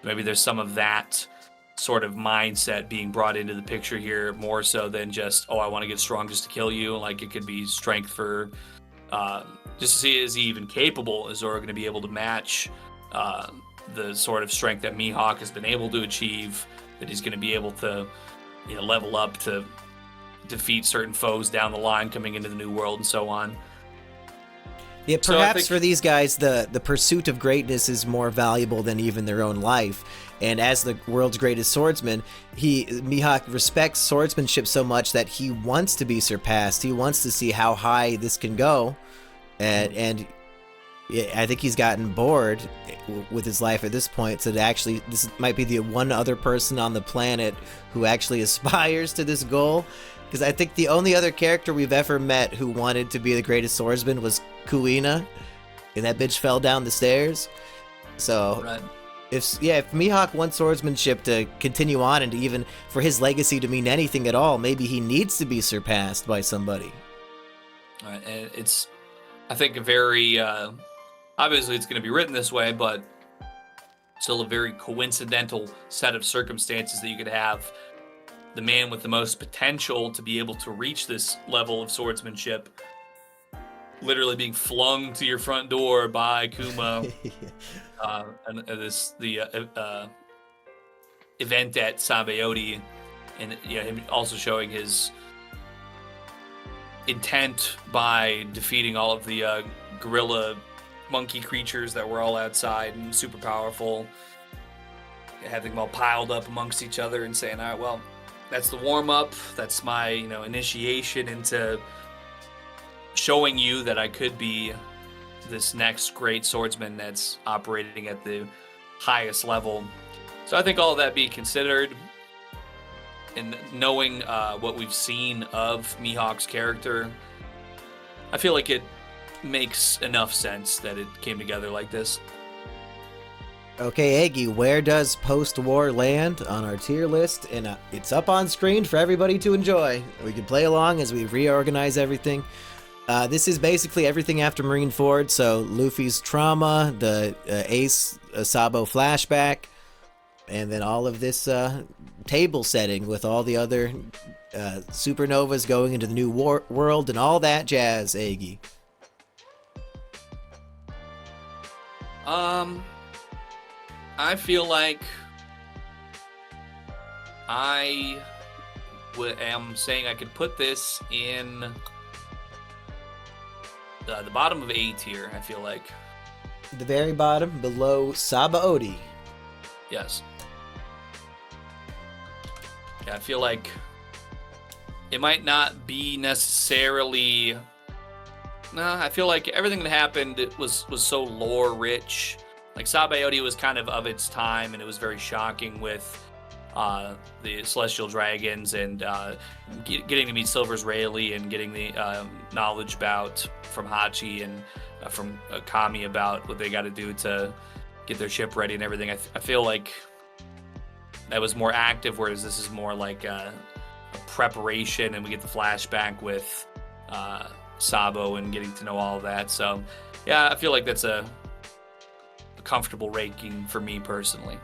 Maybe there's some of that sort of mindset being brought into the picture here, more so than just, oh, I want to get strong just to kill you. Like, it could be strength for just to see, is he even capable? Is Zoro going to be able to match the sort of strength that Mihawk has been able to achieve, that he's going to be able to level up to defeat certain foes down the line coming into the new world and so on. Yeah, perhaps for these guys, the pursuit of greatness is more valuable than even their own life. And as the world's greatest swordsman, Mihawk respects swordsmanship so much that he wants to be surpassed. He wants to see how high this can go. And I think he's gotten bored with his life at this point. So this might be the one other person on the planet who actually aspires to this goal. Because I think the only other character we've ever met who wanted to be the greatest swordsman was Kuina, and that bitch fell down the stairs. So, right. If Mihawk wants swordsmanship to continue on and to even for his legacy to mean anything at all, maybe he needs to be surpassed by somebody. All right, and it's, I think, a very obviously it's going to be written this way, but still a very coincidental set of circumstances that you could have the man with the most potential to be able to reach this level of swordsmanship literally being flung to your front door by Kuma. And the event at Sabaody, and him also showing his intent by defeating all of the gorilla monkey creatures that were all outside and super powerful, having them all piled up amongst each other and saying, all right, well, that's the warm-up. That's my, initiation into showing you that I could be this next great swordsman that's operating at the highest level. So I think all of that being considered, and knowing what we've seen of Mihawk's character, I feel like it makes enough sense that it came together like this. Okay, Eggy, where does Post-War land on our tier list? And it's up on screen for everybody to enjoy. We can play along as we reorganize everything. This is basically everything after Marineford, so Luffy's trauma, the Ace Sabo flashback, and then all of this table setting with all the other supernovas going into the new world and all that jazz, Eggy. I feel like I am saying I could put this in the bottom of A tier, I feel like. The very bottom, below Sabaody. Yes. Yeah, I feel like it might not be necessarily Nah, I feel like everything that happened was so lore rich. Like Sabaody was kind of its time, and it was very shocking with the Celestial Dragons and getting to meet Silver's Rayleigh and getting the knowledge about from Hachi and from Kami about what they got to do to get their ship ready and everything. I feel like that was more active, whereas this is more like a preparation, and we get the flashback with Sabo and getting to know all of that. So, yeah, I feel like that's a comfortable ranking for me personally.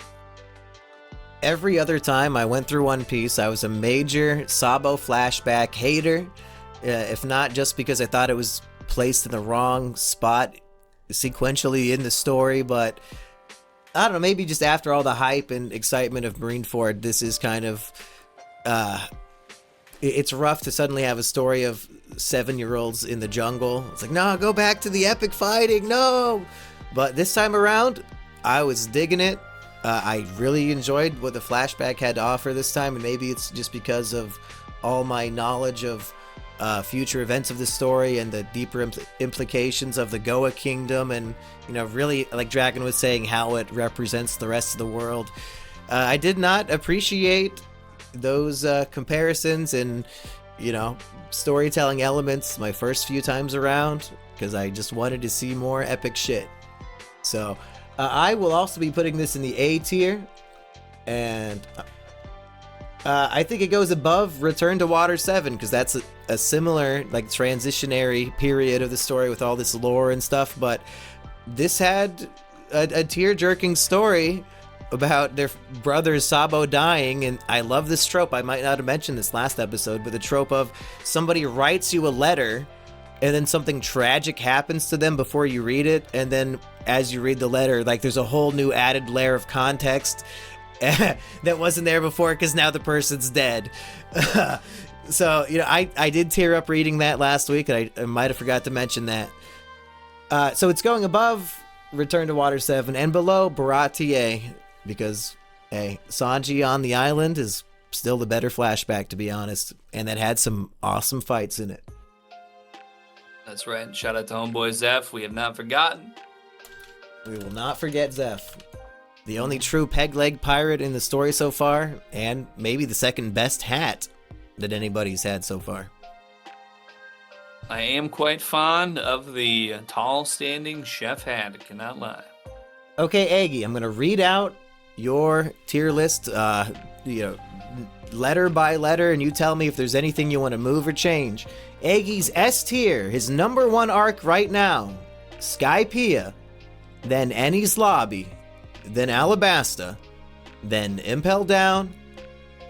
Every other time I went through One Piece, I was a major Sabo flashback hater, if not just because I thought it was placed in the wrong spot sequentially in the story, but I don't know, maybe just after all the hype and excitement of Marineford, this is kind of, it's rough to suddenly have a story of 7-year-olds in the jungle. It's like, no, go back to the epic fighting, no! But this time around, I was digging it. I really enjoyed what the flashback had to offer this time, and maybe it's just because of all my knowledge of future events of the story and the deeper implications of the Goa Kingdom, and really, like Dragon was saying, how it represents the rest of the world. I did not appreciate those comparisons and storytelling elements my first few times around, because I just wanted to see more epic shit. So I will also be putting this in the A tier, and I think it goes above Return to Water 7, because that's a similar transitionary period of the story with all this lore and stuff, but this had a tear-jerking story about their brother Sabo dying, and I love this trope. I might not have mentioned this last episode, but the trope of somebody writes you a letter and then something tragic happens to them before you read it, and then as you read the letter, there's a whole new added layer of context that wasn't there before because now the person's dead. So, I did tear up reading that last week, and I might have forgot to mention that. So it's going above Return to Water 7 and below Baratie, because, hey, Sanji on the island is still the better flashback, to be honest, and that had some awesome fights in it. That's right. Shout out to homeboy Zeph. We have not forgotten. We will not forget Zeph. The only true peg-leg pirate in the story so far, and maybe the second best hat that anybody's had so far. I am quite fond of the tall standing chef hat, I cannot lie. Okay, Aggie, I'm going to read out your tier list, letter by letter, and you tell me if there's anything you want to move or change. Aggie's S tier, his number one arc right now, Skypiea, then Enies Lobby, then Alabasta, then Impel Down,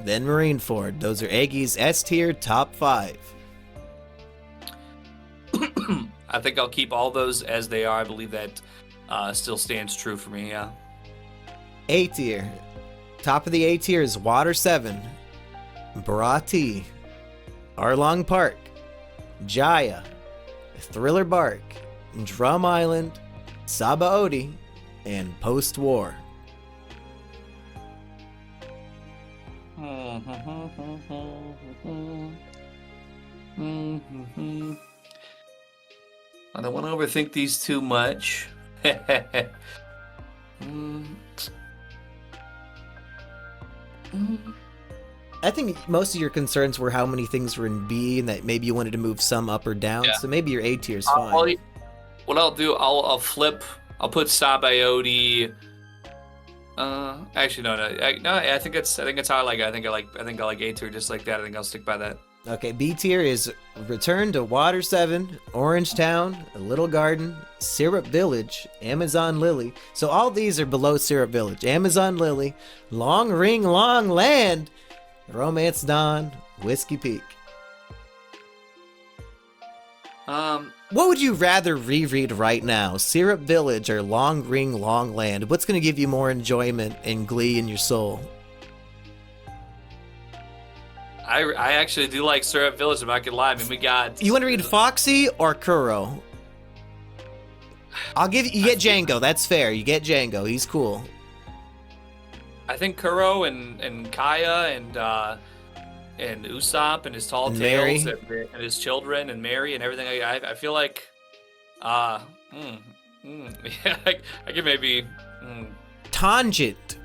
then Marineford. Those are Aggie's S tier top 5. I think I'll keep all those as they are. I believe that still stands true for me, yeah. A tier. Top of the A tier is Water 7, Baratie, Arlong Park, Jaya, Thriller Bark, Drum Island, Sabaody, and Post-War. I don't want to overthink these too much. I think most of your concerns were how many things were in B, and that maybe you wanted to move some up or down. Yeah. So maybe your A tier is fine. What I'll do, I'll flip. I'll put Sabaody. Actually, no. I think that's how I like it. I think I like A tier just like that. I think I'll stick by that. Okay, B tier is Return to Water 7, Orange Town, Little Garden, Syrup Village, Amazon Lily. So all these are below Syrup Village. Amazon Lily, Long Ring Long Land, Romance Dawn, Whiskey Peak. What would you rather reread right now? Syrup Village or Long Ring Long Land? What's going to give you more enjoyment and glee in your soul? I actually do like Syrup Village, I'm not gonna lie. I mean, we got... You want to read Foxy or Kuro? I'll give you... You get Django, that's fair. You get Django, he's cool. I think Kuro and Kaya and Usopp and his tall tales and his children and Mary and everything. I feel like Uh, yeah, I can maybe. Tangent.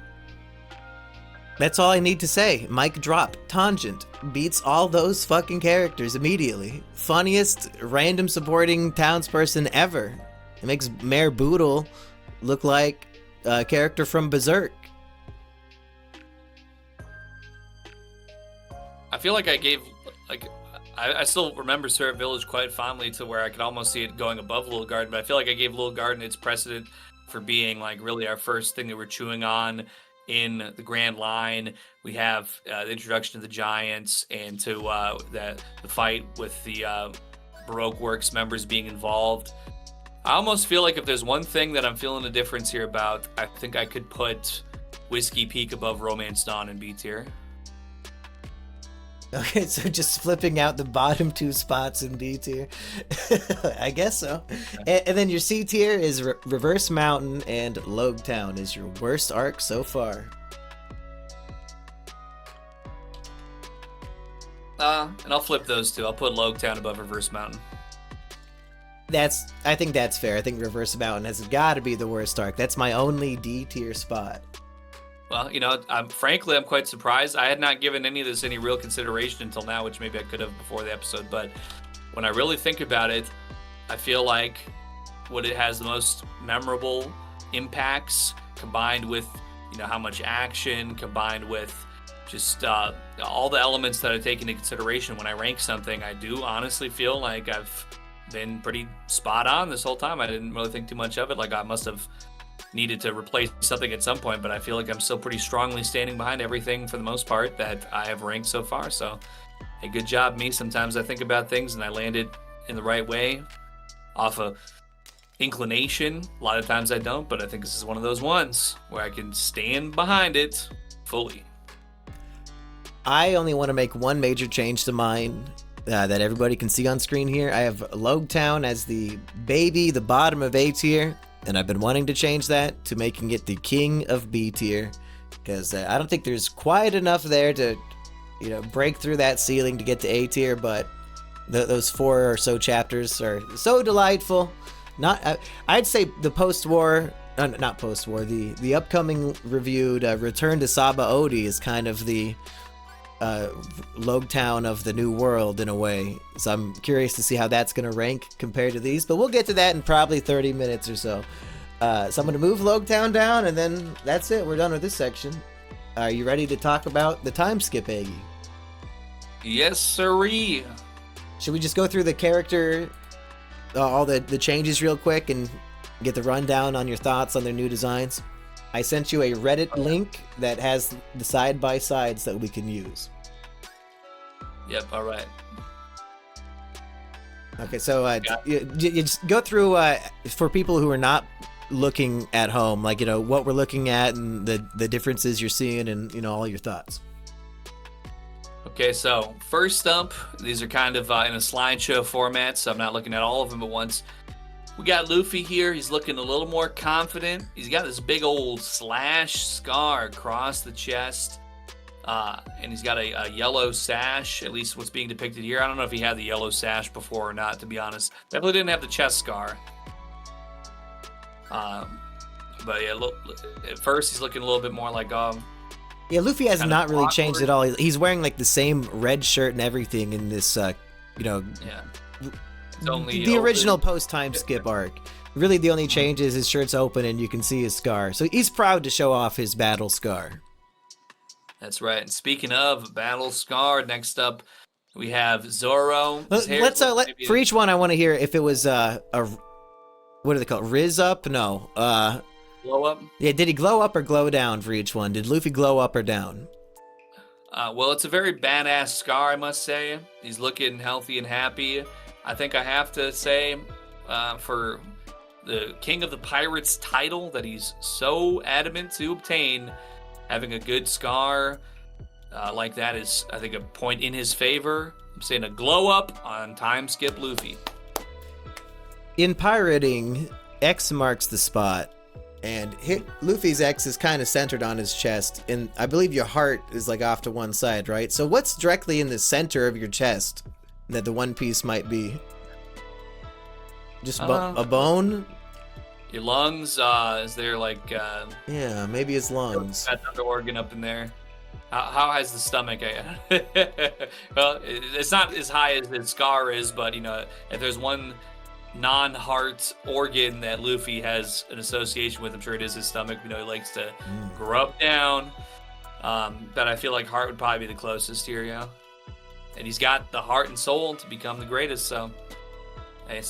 That's all I need to say. Mic drop. Tangent beats all those fucking characters immediately. Funniest random supporting townsperson ever. It makes Mayor Boodle look like a character from Berserk. I feel like I gave, like, I still remember Syrup Village quite fondly to where I could almost see it going above Little Garden, but I feel like I gave Little Garden its precedent for being, like, really our first thing that we're chewing on in the Grand Line. We have the introduction of the Giants and to the fight with the Baroque Works members being involved. I almost feel like if there's one thing that I'm feeling a difference here about, I think I could put Whiskey Peak above Romance Dawn in B tier. Okay, so just flipping out the bottom two spots in B tier. I guess so. And then your C tier is Reverse Mountain, and Loguetown is your worst arc so far. And I'll flip those two. I'll put Loguetown above Reverse Mountain. I think that's fair. I think Reverse Mountain has got to be the worst arc. That's my only D tier spot. Well, you know, frankly, I'm quite surprised. I had not given any of this any real consideration until now, which maybe I could have before the episode. But when I really think about it, I feel like what it has the most memorable impacts, combined with, you know, how much action, combined with just all the elements that I take into consideration when I rank something. I do honestly feel like I've been pretty spot on this whole time. I didn't really think too much of it. Like I must have needed to replace something at some point, but I feel like I'm still pretty strongly standing behind everything for the most part that I have ranked so far. So, hey, good job, me. Sometimes I think about things and I land it in the right way off of inclination. A lot of times I don't, but I think this is one of those ones where I can stand behind it fully. I only want to make one major change to mine that everybody can see on screen here. I have Loguetown as the baby, the bottom of A tier. And I've been wanting to change that to making it the king of B tier, because I don't think there's quite enough there to, you know, break through that ceiling to get to A tier. But those 4 or so chapters are so delightful. I'd say the post-war, not post-war, the upcoming reviewed Return to Sabaody is kind of the Loguetown of the New World in a way. So I'm curious to see how that's going to rank compared to these, but we'll get to that in probably 30 minutes or so. So I'm going to move Loguetown down, and then that's it. We're done with this section. Are you ready to talk about the time skip, Aggie? Yes, sirree. Should we just go through the character, all the changes real quick, and get the rundown on your thoughts on their new designs? I sent you a Reddit link that has the side-by-sides that we can use. Yep, all right. Okay, so you just go through, for people who are not looking at home, like, you know, what we're looking at and the differences you're seeing and, you know, all your thoughts. Okay, so first up, these are kind of in a slideshow format, so I'm not looking at all of them at once. We got Luffy here. He's looking a little more confident. He's got this big old slash scar across the chest. And he's got a yellow sash, at least what's being depicted here. I don't know if he had the yellow sash before or not, to be honest. Definitely didn't have the chest scar. But yeah, look, at first he's looking a little bit more like yeah, Luffy has not really changed at all. He's wearing like the same red shirt and everything in this, you know, yeah. Only the original post-time skip arc. Really, the only change is his shirt's open and you can see his scar. So he's proud to show off his battle scar. That's right. And speaking of battle scar, next up we have Zoro. Let's for each one, I want to hear if it was a what do they call it? Riz up? No. Glow up? Yeah, did he glow up or glow down for each one? Did Luffy glow up or down? Well, it's a very badass scar, I must say. He's looking healthy and happy. I think I have to say, for the King of the Pirates title that he's so adamant to obtain, having a good scar like that is, I think, a point in his favor. I'm saying a glow up on time skip Luffy. In pirating, X marks the spot, and Luffy's X is kind of centered on his chest, and I believe your heart is like off to one side, right? So what's directly in the center of your chest that the One Piece might be? Just a bone? Your lungs, is there like... Yeah, maybe his lungs. Got another organ up in there. How high is the stomach? Well, it's not as high as the Scar is, but, you know, if there's one non-heart organ that Luffy has an association with, I'm sure it is his stomach. You know, he likes to grub down. But I feel like heart would probably be the closest here, yeah. And he's got the heart and soul to become the greatest, so hey,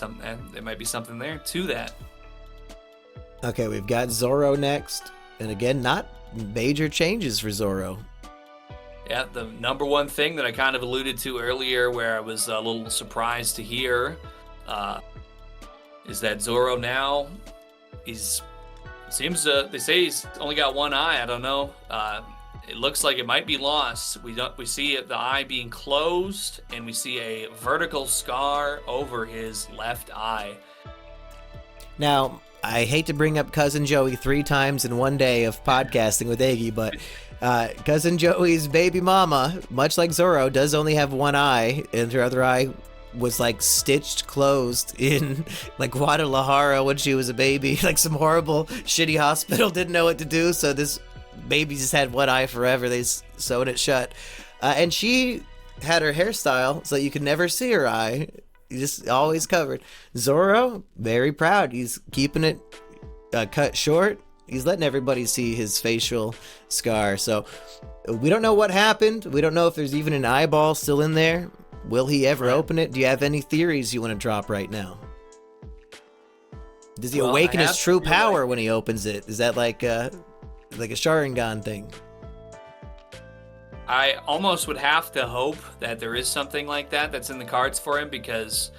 there might be something there to that. Okay, we've got Zoro next. And again, not major changes for Zoro. Yeah, the number one thing that I kind of alluded to earlier, where I was a little surprised to hear, is that Zoro now, they say he's only got one eye. I don't know. It looks like it might be lost. We see the eye being closed, and we see a vertical scar over his left eye. Now, I hate to bring up Cousin Joey 3 times in one day of podcasting with Iggy, but Cousin Joey's baby mama, much like Zoro, does only have one eye, and her other eye was like stitched closed in like Guadalajara when she was a baby. Like some horrible, shitty hospital didn't know what to do, so this baby just had one eye forever. They sewed it shut. And she had her hairstyle so you could never see her eye. Just always covered. Zoro, very proud. He's keeping it cut short. He's letting everybody see his facial scar. So we don't know what happened. We don't know if there's even an eyeball still in there. Will he ever open it? Do you have any theories you want to drop right now? Does he awaken his true power when he opens it? Is that like a Sharingan thing? I almost would have to hope that there is something like that that's in the cards for him, because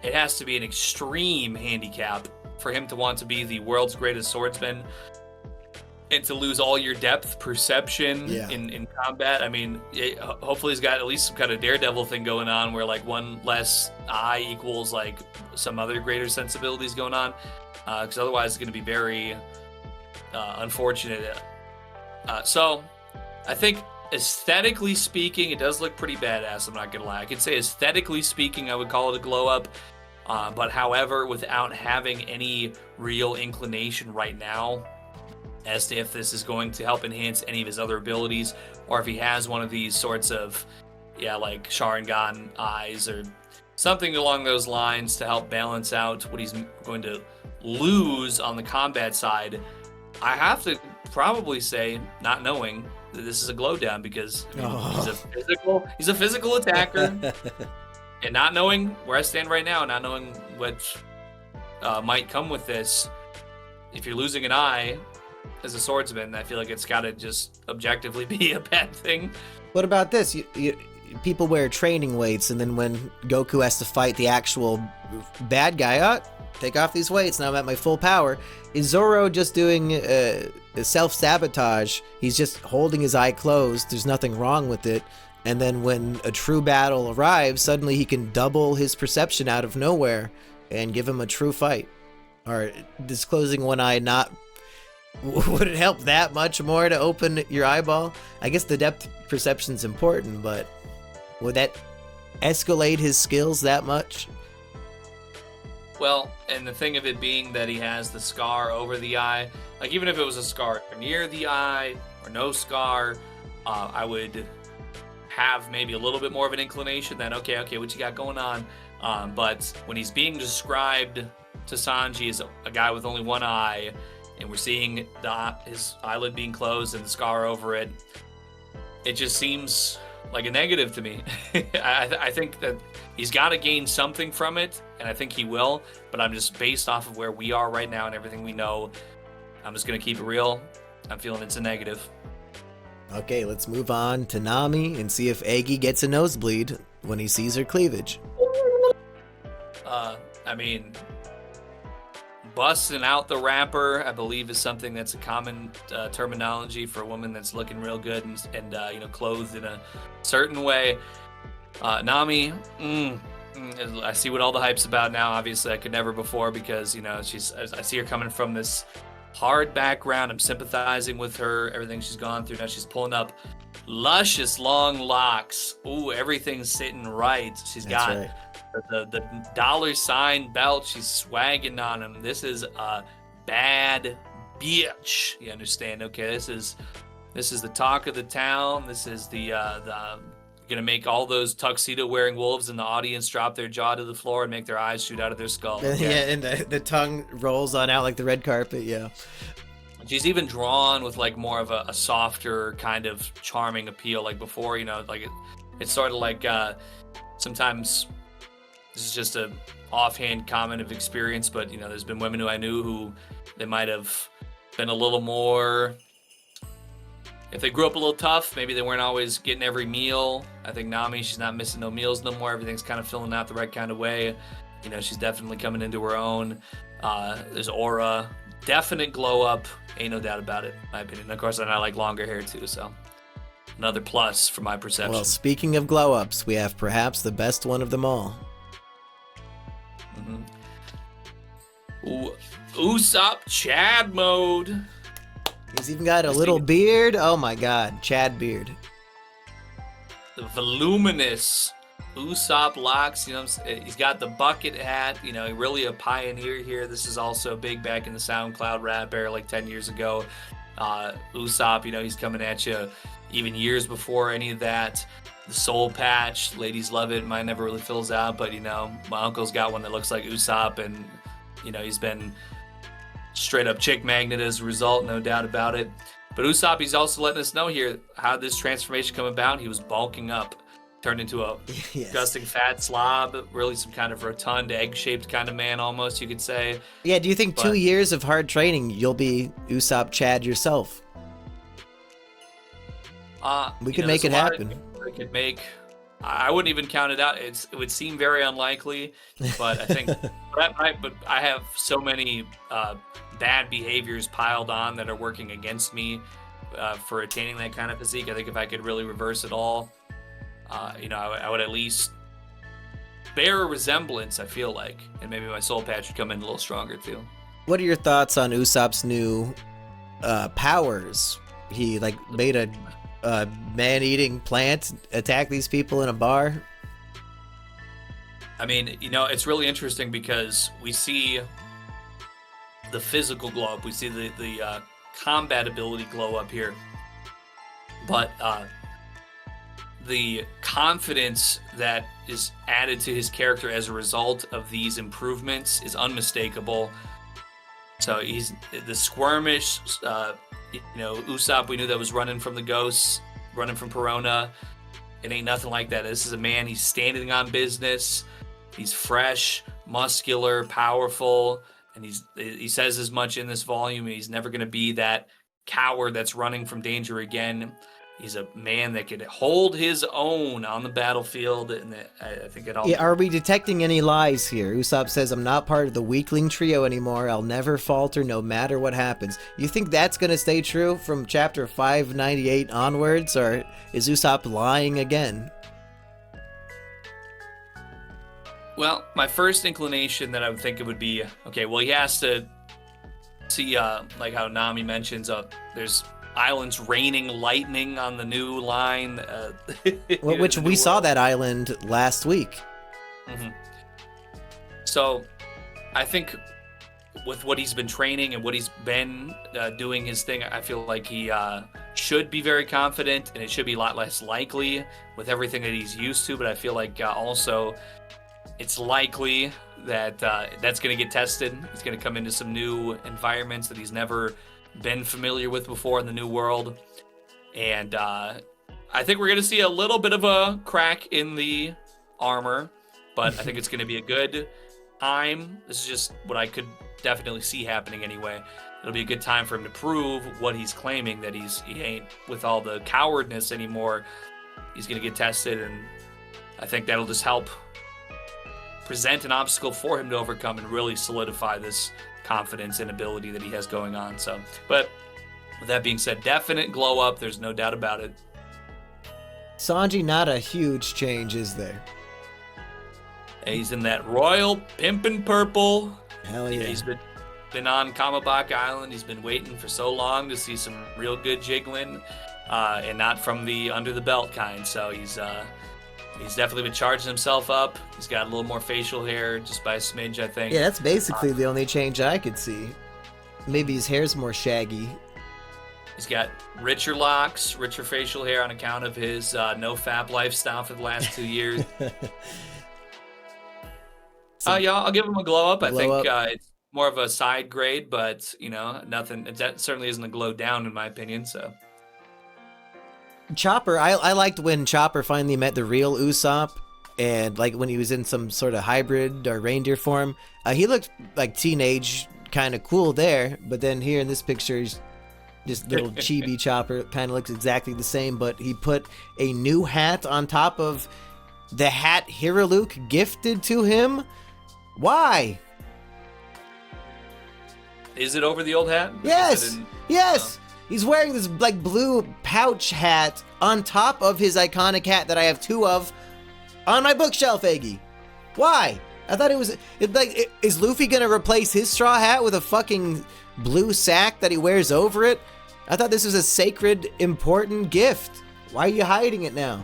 it has to be an extreme handicap for him to want to be the world's greatest swordsman and to lose all your depth perception in combat. I mean, hopefully he's got at least some kind of Daredevil thing going on where like one less eye equals like some other greater sensibilities going on, because otherwise it's going to be very unfortunate. So I think aesthetically speaking, it does look pretty badass. I'm not gonna lie. I could say aesthetically speaking, I would call it a glow up. But however, without having any real inclination right now as to if this is going to help enhance any of his other abilities, or if he has one of these sorts of, like Sharingan eyes or something along those lines to help balance out what he's going to lose on the combat side, I have to probably say, not knowing, that this is a glow down, because I mean, he's a physical attacker, and not knowing where I stand right now, not knowing what might come with this, if you're losing an eye as a swordsman, I feel like it's got to just objectively be a bad thing. What about this? People wear training weights, and then when Goku has to fight the actual bad guy, take off these weights, now I'm at my full power. Is Zoro just doing self-sabotage? He's just holding his eye closed, there's nothing wrong with it, and then when a true battle arrives, suddenly he can double his perception out of nowhere and give him a true fight? Or does closing one eye not... would it help that much more to open your eyeball? I guess the depth perception's important, but would that escalate his skills that much? Well, and the thing of it being that he has the scar over the eye, like even if it was a scar near the eye or no scar, I would have maybe a little bit more of an inclination that, okay, what you got going on? But when he's being described to Sanji as a guy with only one eye, and we're seeing his eyelid being closed and the scar over it, it just seems like a negative to me. I think that he's got to gain something from it, and I think he will, but I'm just based off of where we are right now and everything we know, I'm just going to keep it real. I'm feeling it's a negative. Okay, let's move on to Nami and see if Eggy gets a nosebleed when he sees her cleavage. I mean, busting out the wrapper, I believe, is something that's a common terminology for a woman that's looking real good and clothed in a certain way. Nami, I see what all the hype's about now. Obviously, I could never before, because I see her coming from this hard background. I'm sympathizing with her, everything she's gone through. Now she's pulling up luscious long locks. Ooh, everything's sitting right. She's got the dollar sign belt. She's swagging on him. This is a bad bitch. You understand? Okay, this is the talk of the town. This is the gonna make all those tuxedo wearing wolves in the audience drop their jaw to the floor and make their eyes shoot out of their skull. Okay? Yeah, and the tongue rolls on out like the red carpet. Yeah. She's even drawn with like more of a softer kind of charming appeal. Like before, like it's sort of like sometimes this is just a offhand comment of experience, but there's been women who I knew who they might have been a little more. If they grew up a little tough, maybe they weren't always getting every meal. I think Nami, she's not missing no meals no more. Everything's kind of filling out the right kind of way. She's definitely coming into her own. There's aura, definite glow up. Ain't no doubt about it, in my opinion. Of course, and I like longer hair too, so another plus for my perception. Well, speaking of glow ups, we have perhaps the best one of them all. Usopp Chad mode. He's even got a little beard. Oh my god, Chad beard. The voluminous Usopp locks, he's got the bucket hat, really a pioneer here. This is also big back in the SoundCloud rap era like 10 years ago. Usopp, he's coming at you even years before any of that. The soul patch, ladies love it. Mine never really fills out, but my uncle's got one that looks like Usopp, and he's been straight up chick magnet as a result, no doubt about it. But Usopp, he's also letting us know here how this transformation come about. He was bulking up, turned into a disgusting fat slob, really some kind of rotund, egg-shaped kind of man almost, you could say. Yeah, do you think 2 years of hard training, you'll be Usopp Chad yourself? We could make it happen. We could make. I wouldn't even count it out. It would seem very unlikely, but I think but I have so many bad behaviors piled on that are working against me for attaining that kind of physique. I think if I could really reverse it all, I would at least bear a resemblance, I feel like, and maybe my soul patch would come in a little stronger too. What are your thoughts on Usopp's new powers? He made a man-eating plant attack these people in a bar. I mean, it's really interesting because we see the physical glow up, we see the combat ability glow up here, but the confidence that is added to his character as a result of these improvements is unmistakable. So he's the squirmish, Usopp, we knew that was running from the ghosts, running from Perona. It ain't nothing like that. This is a man, he's standing on business. He's fresh, muscular, powerful, and he says as much in this volume. He's never going to be that coward that's running from danger again. He's a man that could hold his own on the battlefield, and I think it all. Yeah, are we detecting any lies here? Usopp says, "I'm not part of the weakling trio anymore. I'll never falter, no matter what happens." You think that's gonna stay true from chapter 598 onwards, or is Usopp lying again? Well, my first inclination that I would think it would be, okay, well, he has to see, like how Nami mentions, there's islands raining lightning on the new line. Which we saw that island last week. Mm-hmm. So I think with what he's been training and what he's been doing his thing, I feel like he should be very confident, and it should be a lot less likely with everything that he's used to. But I feel like also it's likely that that's going to get tested. He's going to come into some new environments that he's never been familiar with before in the new world, and I think we're going to see a little bit of a crack in the armor, but I think it's going to be a good time. This is just what I could definitely see happening anyway. It'll be a good time for him to prove what he's claiming, that he ain't with all the cowardness anymore. He's going to get tested, and I think that'll just help present an obstacle for him to overcome and really solidify this confidence and ability that he has going on. So, but with that being said, definite glow up. There's no doubt about it. Sanji, not a huge change, is there? He's in that royal pimpin' purple. Hell yeah. He's been on Kamabak Island. He's been waiting for so long to see some real good jiggling, and not from the under the belt kind. So he's He's definitely been charging himself up. He's got a little more facial hair, just by a smidge, I think. Yeah, that's basically the only change I could see. Maybe his hair's more shaggy. He's got richer locks, richer facial hair on account of his no-fap lifestyle for the last 2 years. Yeah, I'll give him a glow up. I think it's more of a side grade, but, nothing. That certainly isn't a glow down, in my opinion, so. Chopper, I liked when Chopper finally met the real Usopp, and like when he was in some sort of hybrid or reindeer form. He looked like teenage, kind of cool there, but then here in this picture, he's just little chibi Chopper, kind of looks exactly the same, but he put a new hat on top of the hat Hiruluk gifted to him. Why? Is it over the old hat? Yes! Yes! He's wearing this like blue pouch hat on top of his iconic hat that I have 2 of on my bookshelf, Eggy. Why? I thought is Luffy gonna replace his straw hat with a fucking blue sack that he wears over it? I thought this was a sacred, important gift. Why are you hiding it now?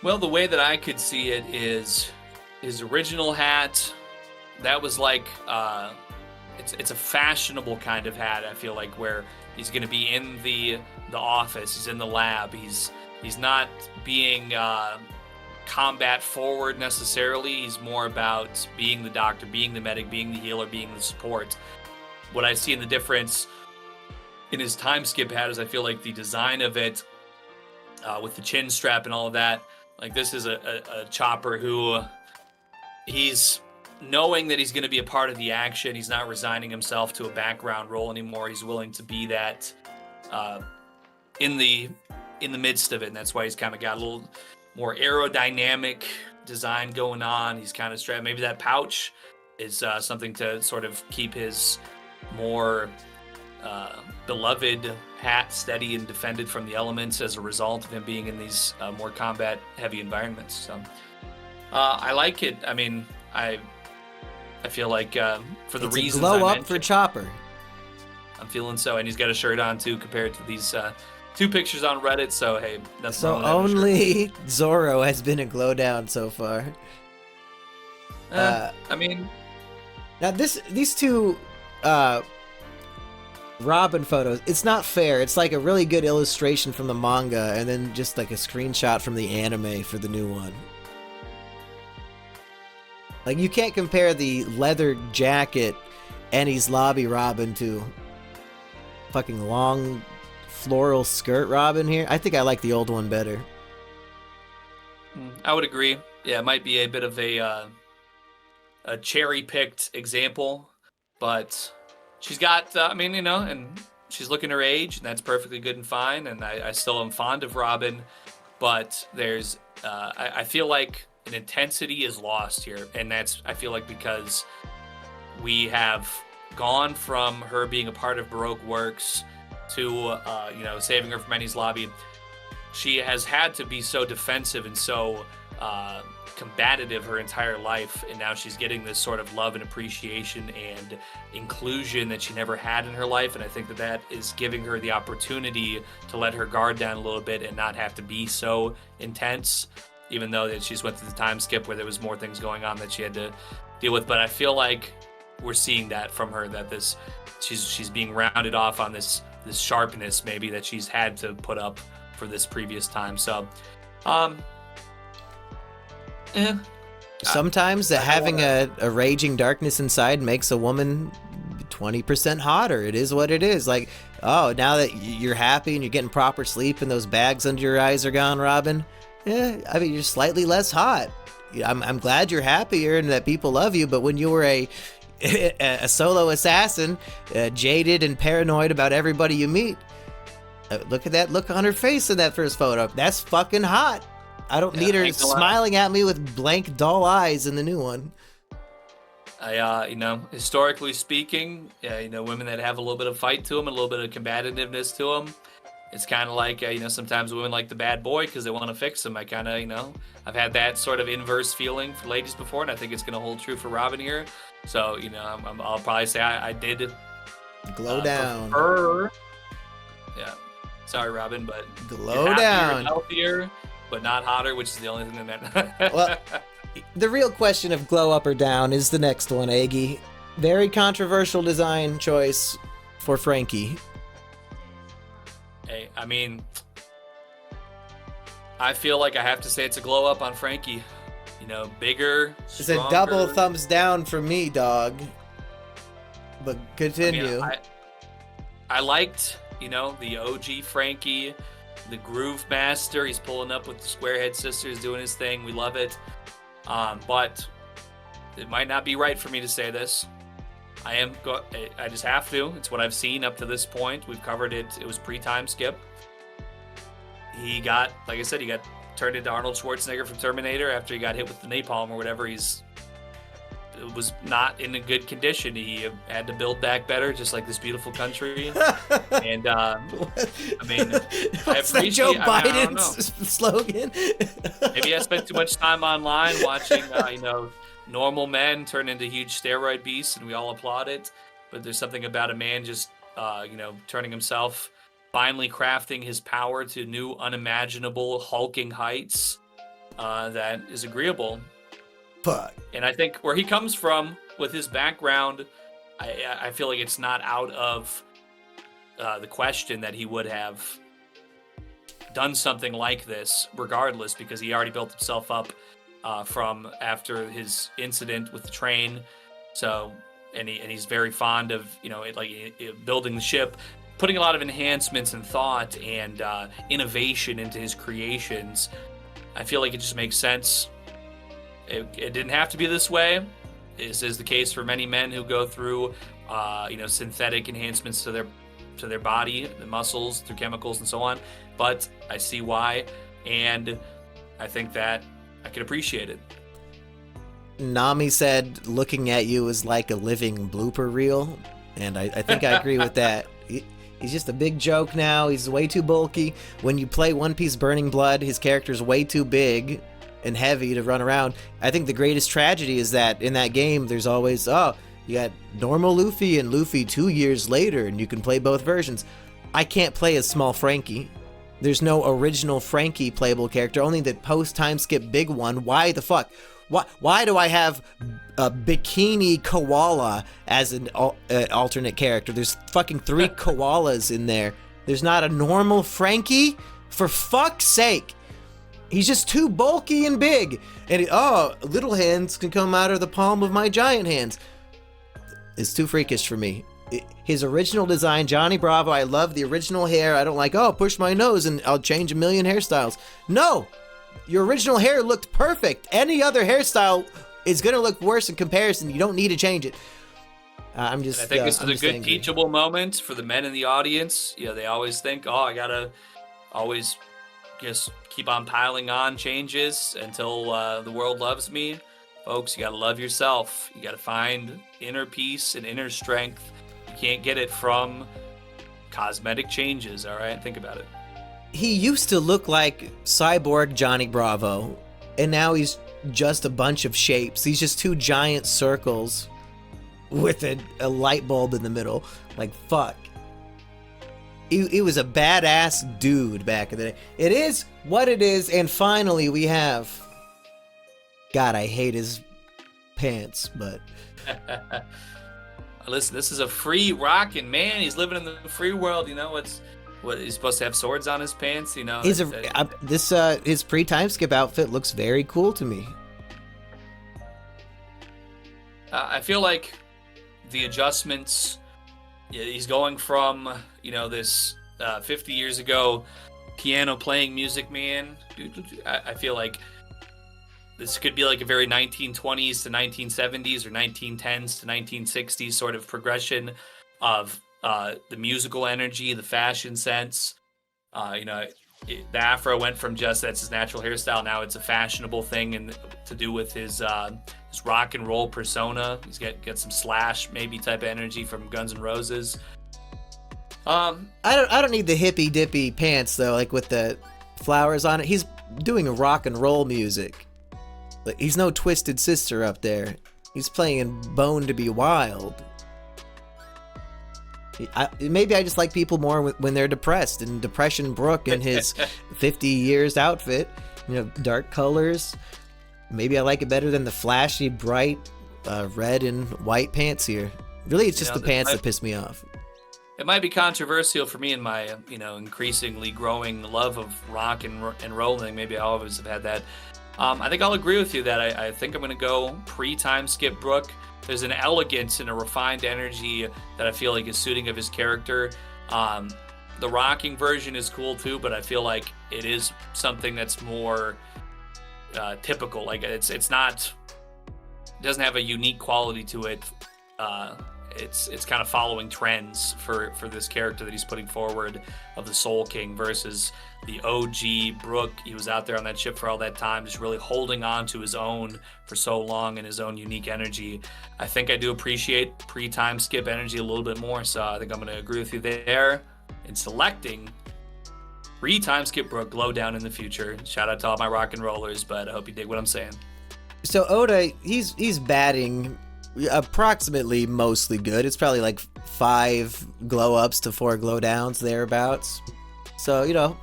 Well, the way that I could see it is his original hat. That was like, it's a fashionable kind of hat. I feel like where he's going to be in the office, he's in the lab. He's not being combat forward necessarily. He's more about being the doctor, being the medic, being the healer, being the support. What I see in the difference in his time skip hat is I feel like the design of it, with the chin strap and all of that. Like this is a Chopper who he's knowing that he's going to be a part of the action. He's not resigning himself to a background role anymore. He's willing to be that in the midst of it, and that's why he's kind of got a little more aerodynamic design going on. He's kind of strapped. Maybe that pouch is something to sort of keep his more beloved hat steady and defended from the elements as a result of him being in these more combat heavy environments. So I like it. I mean, I feel like for the reasons glow I up mentioned, for Chopper. I'm feeling so, and he's got a shirt on too compared to these 2 pictures on Reddit. So hey, that's so only Zoro has been a glow down so far. I mean, now these 2 Robin photos, it's not fair. It's like a really good illustration from the manga and then just like a screenshot from the anime for the new one. Like you can't compare the leather jacket Enies Lobby Robin to fucking long floral skirt Robin here. I think I like the old one better. I would agree. Yeah, it might be a bit of a cherry-picked example, but she's got, and she's looking her age, and that's perfectly good and fine, and I still am fond of Robin, but there's, I feel like an intensity is lost here, and that's, I feel like, because we have gone from her being a part of Baroque Works to, saving her from Enies Lobby. She has had to be so defensive and so combative her entire life, and now she's getting this sort of love and appreciation and inclusion that she never had in her life, and I think that is giving her the opportunity to let her guard down a little bit and not have to be so intense, even though that she's went through the time skip where there was more things going on that she had to deal with. But I feel like we're seeing that from her, that she's being rounded off on this sharpness maybe that she's had to put up for this previous time. So sometimes having a raging darkness inside makes a woman 20% hotter. It is what it is. Like, oh, now that you're happy and you're getting proper sleep and those bags under your eyes are gone, Robin, you're slightly less hot. I'm glad you're happier and that people love you, but when you were a solo assassin, jaded and paranoid about everybody you meet, look at that look on her face in that first photo. That's fucking hot. I don't need her smiling at me with blank, dull eyes in the new one. Historically speaking, women that have a little bit of fight to them, a little bit of combativeness to them, it's kind of like, sometimes women like the bad boy because they want to fix them. I kind of, I've had that sort of inverse feeling for ladies before, and I think it's going to hold true for Robin here. So, I'll probably say I did glow down. Prefer, yeah. Sorry, Robin, but Glow you're happier down. and healthier, but not hotter, which is the only thing that. Well, the real question of glow up or down is the next one, Aggie. Very controversial design choice for Frankie. Hey, I mean, I feel like I have to say it's a glow up on Frankie. You know, bigger, It's stronger. a double thumbs down for me, dog. But continue. I mean, I liked, you know, the OG Frankie, the Groove Master. He's pulling up with the Squarehead Sisters, doing his thing. We love it. But it might not be right for me to say this. I just have to. It's what I've seen up to this point. We've covered it. It was pre-time skip. He got, like I said, he got turned into Arnold Schwarzenegger from Terminator after he got hit with the napalm or whatever. It was not in a good condition. He had to build back better, just like this beautiful country. And I mean, What's that Joe I don't know. Biden's slogan? Maybe I spent too much time online watching, you know, normal men turn into huge steroid beasts, and we all applaud it. But there's something about a man just, you know, turning himself, finally crafting his power to new, unimaginable, hulking heights that is agreeable. Fuck. And I think where he comes from with his background, I feel like it's not out of the question that he would have done something like this regardless, because he already built himself up from after his incident with the train. So, and he's very fond of, you know, building the ship, putting a lot of enhancements and thought and innovation into his creations. I feel like it just makes sense. It didn't have to be this way. This is the case for many men who go through, you know, synthetic enhancements to their body, the muscles, through chemicals and so on. But I see why, and I think that I can appreciate it. Nami said, "Looking at you is like a living blooper reel," and I think I agree with that. He's just a big joke now. He's way too bulky. When you play One Piece Burning Blood, his character's way too big and heavy to run around. I think the greatest tragedy is that in that game, there's always, you got normal Luffy and Luffy 2 years later, and you can play both versions. I can't play as Small Frankie. There's no original Frankie playable character, only the post-time skip big one. Why the fuck? Why do I have a Bikini Koala as an alternate character? There's fucking 3 koalas in there. There's not a normal Frankie? For fuck's sake. He's just too bulky and big. And little hands can come out of the palm of my giant hands. It's too freakish for me. His original design, Johnny Bravo, I love the original hair. I don't like, push my nose and I'll change a million hairstyles. No! Your original hair looked perfect. Any other hairstyle is going to look worse in comparison. You don't need to change it. I think this is a good angry. Teachable moment for the men in the audience. You know, they always think, I got to always just keep on piling on changes until the world loves me. Folks, you got to love yourself. You got to find inner peace and inner strength. You can't get it from cosmetic changes, all right? Think about it. He used to look like cyborg Johnny Bravo, and now he's just a bunch of shapes. He's just 2 giant circles with a light bulb in the middle. Like, fuck. He was a badass dude back in the day. It is what it is, and finally we have... God, I hate his pants, but... Listen, this is a free rockin' man. He's living in the free world, you know. What he's supposed to have swords on his pants, you know. His pre-time skip outfit looks very cool to me. I feel like the adjustments. He's going from, you know, this 50 years ago piano playing music man. I feel like this could be like a very 1920s to 1970s or 1910s to 1960s sort of progression of the musical energy, the fashion sense. You know, the afro went from just that's his natural hairstyle. Now it's a fashionable thing, and to do with his rock and roll persona. He's got some Slash maybe type of energy from Guns N' Roses. I don't need the hippy dippy pants though, like with the flowers on it. He's doing a rock and roll music. He's no Twisted Sister up there. He's playing Bone to Be Wild. Maybe I just like people more when they're depressed, and Depression Brook in his 50 years outfit, dark colors. Maybe I like it better than the flashy, bright red and white pants here. Really, it's just the pants that piss me off. It might be controversial for me in my, increasingly growing love of rock and rolling. Maybe I always have had that. I think I'll agree with you that I think I'm going to go pre-time skip Brook. There's an elegance and a refined energy that I feel like is suiting of his character. The rocking version is cool too, but I feel like it is something that's more typical. Like it doesn't have a unique quality to it. It's kind of following trends for this character that he's putting forward of the Soul King versus the OG Brook. He was out there on that ship for all that time, just really holding on to his own for so long and his own unique energy. I think I do appreciate pre-time skip energy a little bit more, so I think I'm going to agree with you there in selecting pre-time skip Brook, Glow Down in the future. Shout out to all my rock and rollers, but I hope you dig what I'm saying. So Oda, he's batting approximately mostly good. It's probably like 5 glow ups to 4 glow downs, thereabouts. So,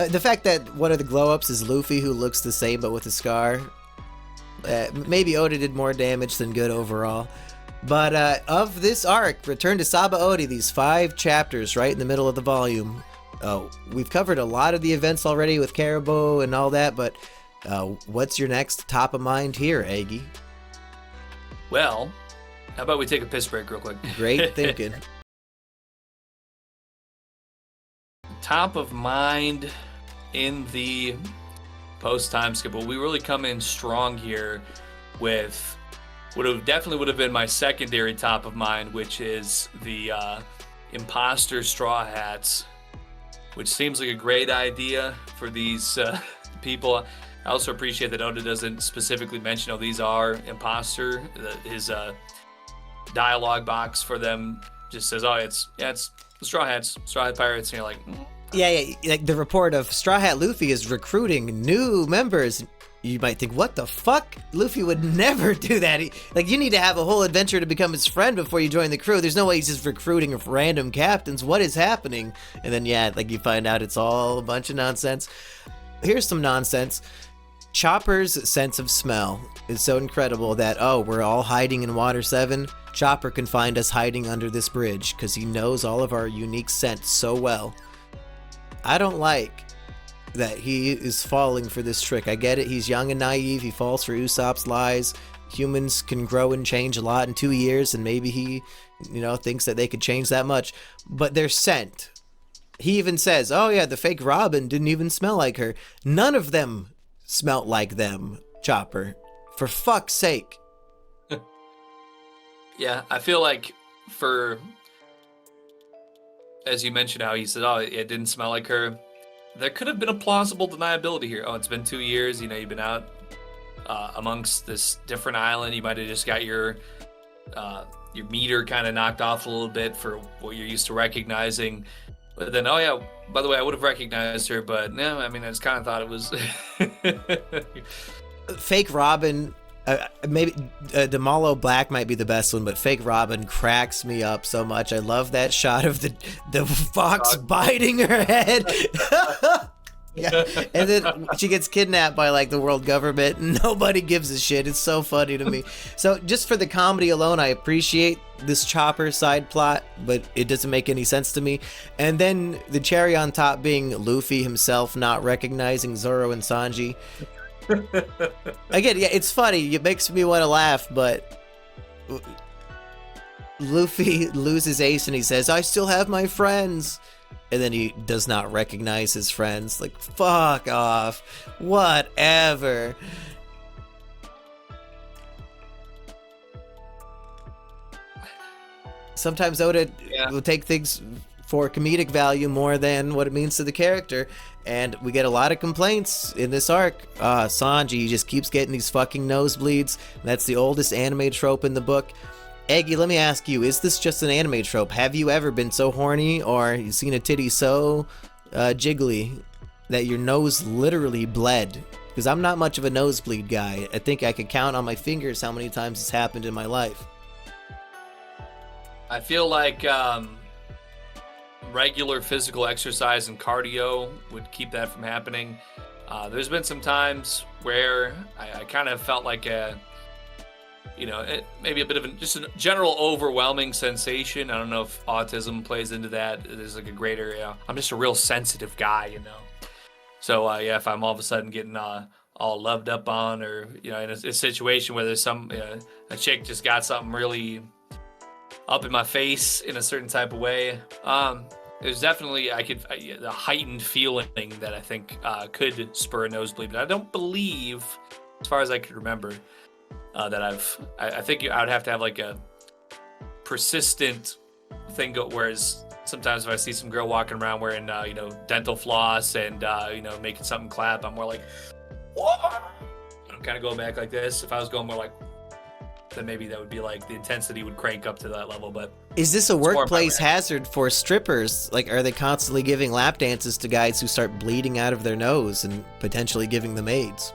the fact that one of the glow ups is Luffy, who looks the same but with a scar, maybe Oda did more damage than good overall. But of this arc, Return to Sabaody, these 5 chapters right in the middle of the volume. We've covered a lot of the events already with Caribou and all that, but what's your next top of mind here, Aggie? Well, how about we take a piss break real quick? Great thinking. Top of mind in the post-time skip, but we really come in strong here with definitely would have been my secondary top of mind, which is the imposter Straw Hats, which seems like a great idea for these people. I also appreciate that Oda doesn't specifically mention, these are imposter. His dialogue box for them just says, it's the Straw Hats, Straw Hat Pirates, and you're like... Yeah, like the report of Straw Hat Luffy is recruiting new members. You might think, what the fuck? Luffy would never do that. You need to have a whole adventure to become his friend before you join the crew. There's no way he's just recruiting random captains. What is happening? And then, you find out it's all a bunch of nonsense. Here's some nonsense. Chopper's sense of smell is so incredible that, we're all hiding in Water 7. Chopper can find us hiding under this bridge because he knows all of our unique scents so well. I don't like that he is falling for this trick. I get it, he's young and naive, he falls for Usopp's lies. Humans can grow and change a lot in 2 years, and maybe he, thinks that they could change that much. But their scent. He even says, the fake Robin didn't even smell like her. None of them smelt like them, Chopper. For fuck's sake. Yeah, I feel like as you mentioned how he said, it didn't smell like her, there could have been a plausible deniability here. It's been 2 years, you've been out amongst this different island. You might have just got your meter kind of knocked off a little bit for what you're used to recognizing. But then, by the way, I would have recognized her, but no, I just kind of thought it was... Fake Robin, maybe Demalo Black might be the best one, but Fake Robin cracks me up so much. I love that shot of the fox biting her head. Yeah, and then she gets kidnapped by the world government and nobody gives a shit. It's so funny to me. So just for the comedy alone, I appreciate this Chopper side plot, but it doesn't make any sense to me. And then the cherry on top being Luffy himself not recognizing Zoro and Sanji. Again, it's funny. It makes me want to laugh, but Luffy loses Ace and he says, I still have my friends. And then he does not recognize his friends. Fuck off. Whatever. Sometimes Oda will take things for comedic value more than what it means to the character. And we get a lot of complaints in this arc. Sanji just keeps getting these fucking nosebleeds. That's the oldest anime trope in the book. Eggy, let me ask you, is this just an anime trope? Have you ever been so horny or you seen a titty so jiggly that your nose literally bled? Because I'm not much of a nosebleed guy. I think I could count on my fingers how many times it's happened in my life. I feel like regular physical exercise and cardio would keep that from happening. There's been some times where I kind of felt like maybe a bit of just a general overwhelming sensation. I don't know if autism plays into that. There's like a greater, I'm just a real sensitive guy, So if I'm all of a sudden getting all loved up on, or in a situation where there's a chick just got something really up in my face in a certain type of way. There's definitely the heightened feeling that I think could spur a nosebleed, but I don't believe, as far as I could remember, that I think I would have to have like a persistent thing whereas sometimes if I see some girl walking around wearing dental floss and making something clap, I'm more like, whoa! I'm kind of going back like this. If I was going more like, then maybe that would be like the intensity would crank up to that level. But is this a workplace hazard for strippers? Like, are they constantly giving lap dances to guys who start bleeding out of their nose and potentially giving them AIDS?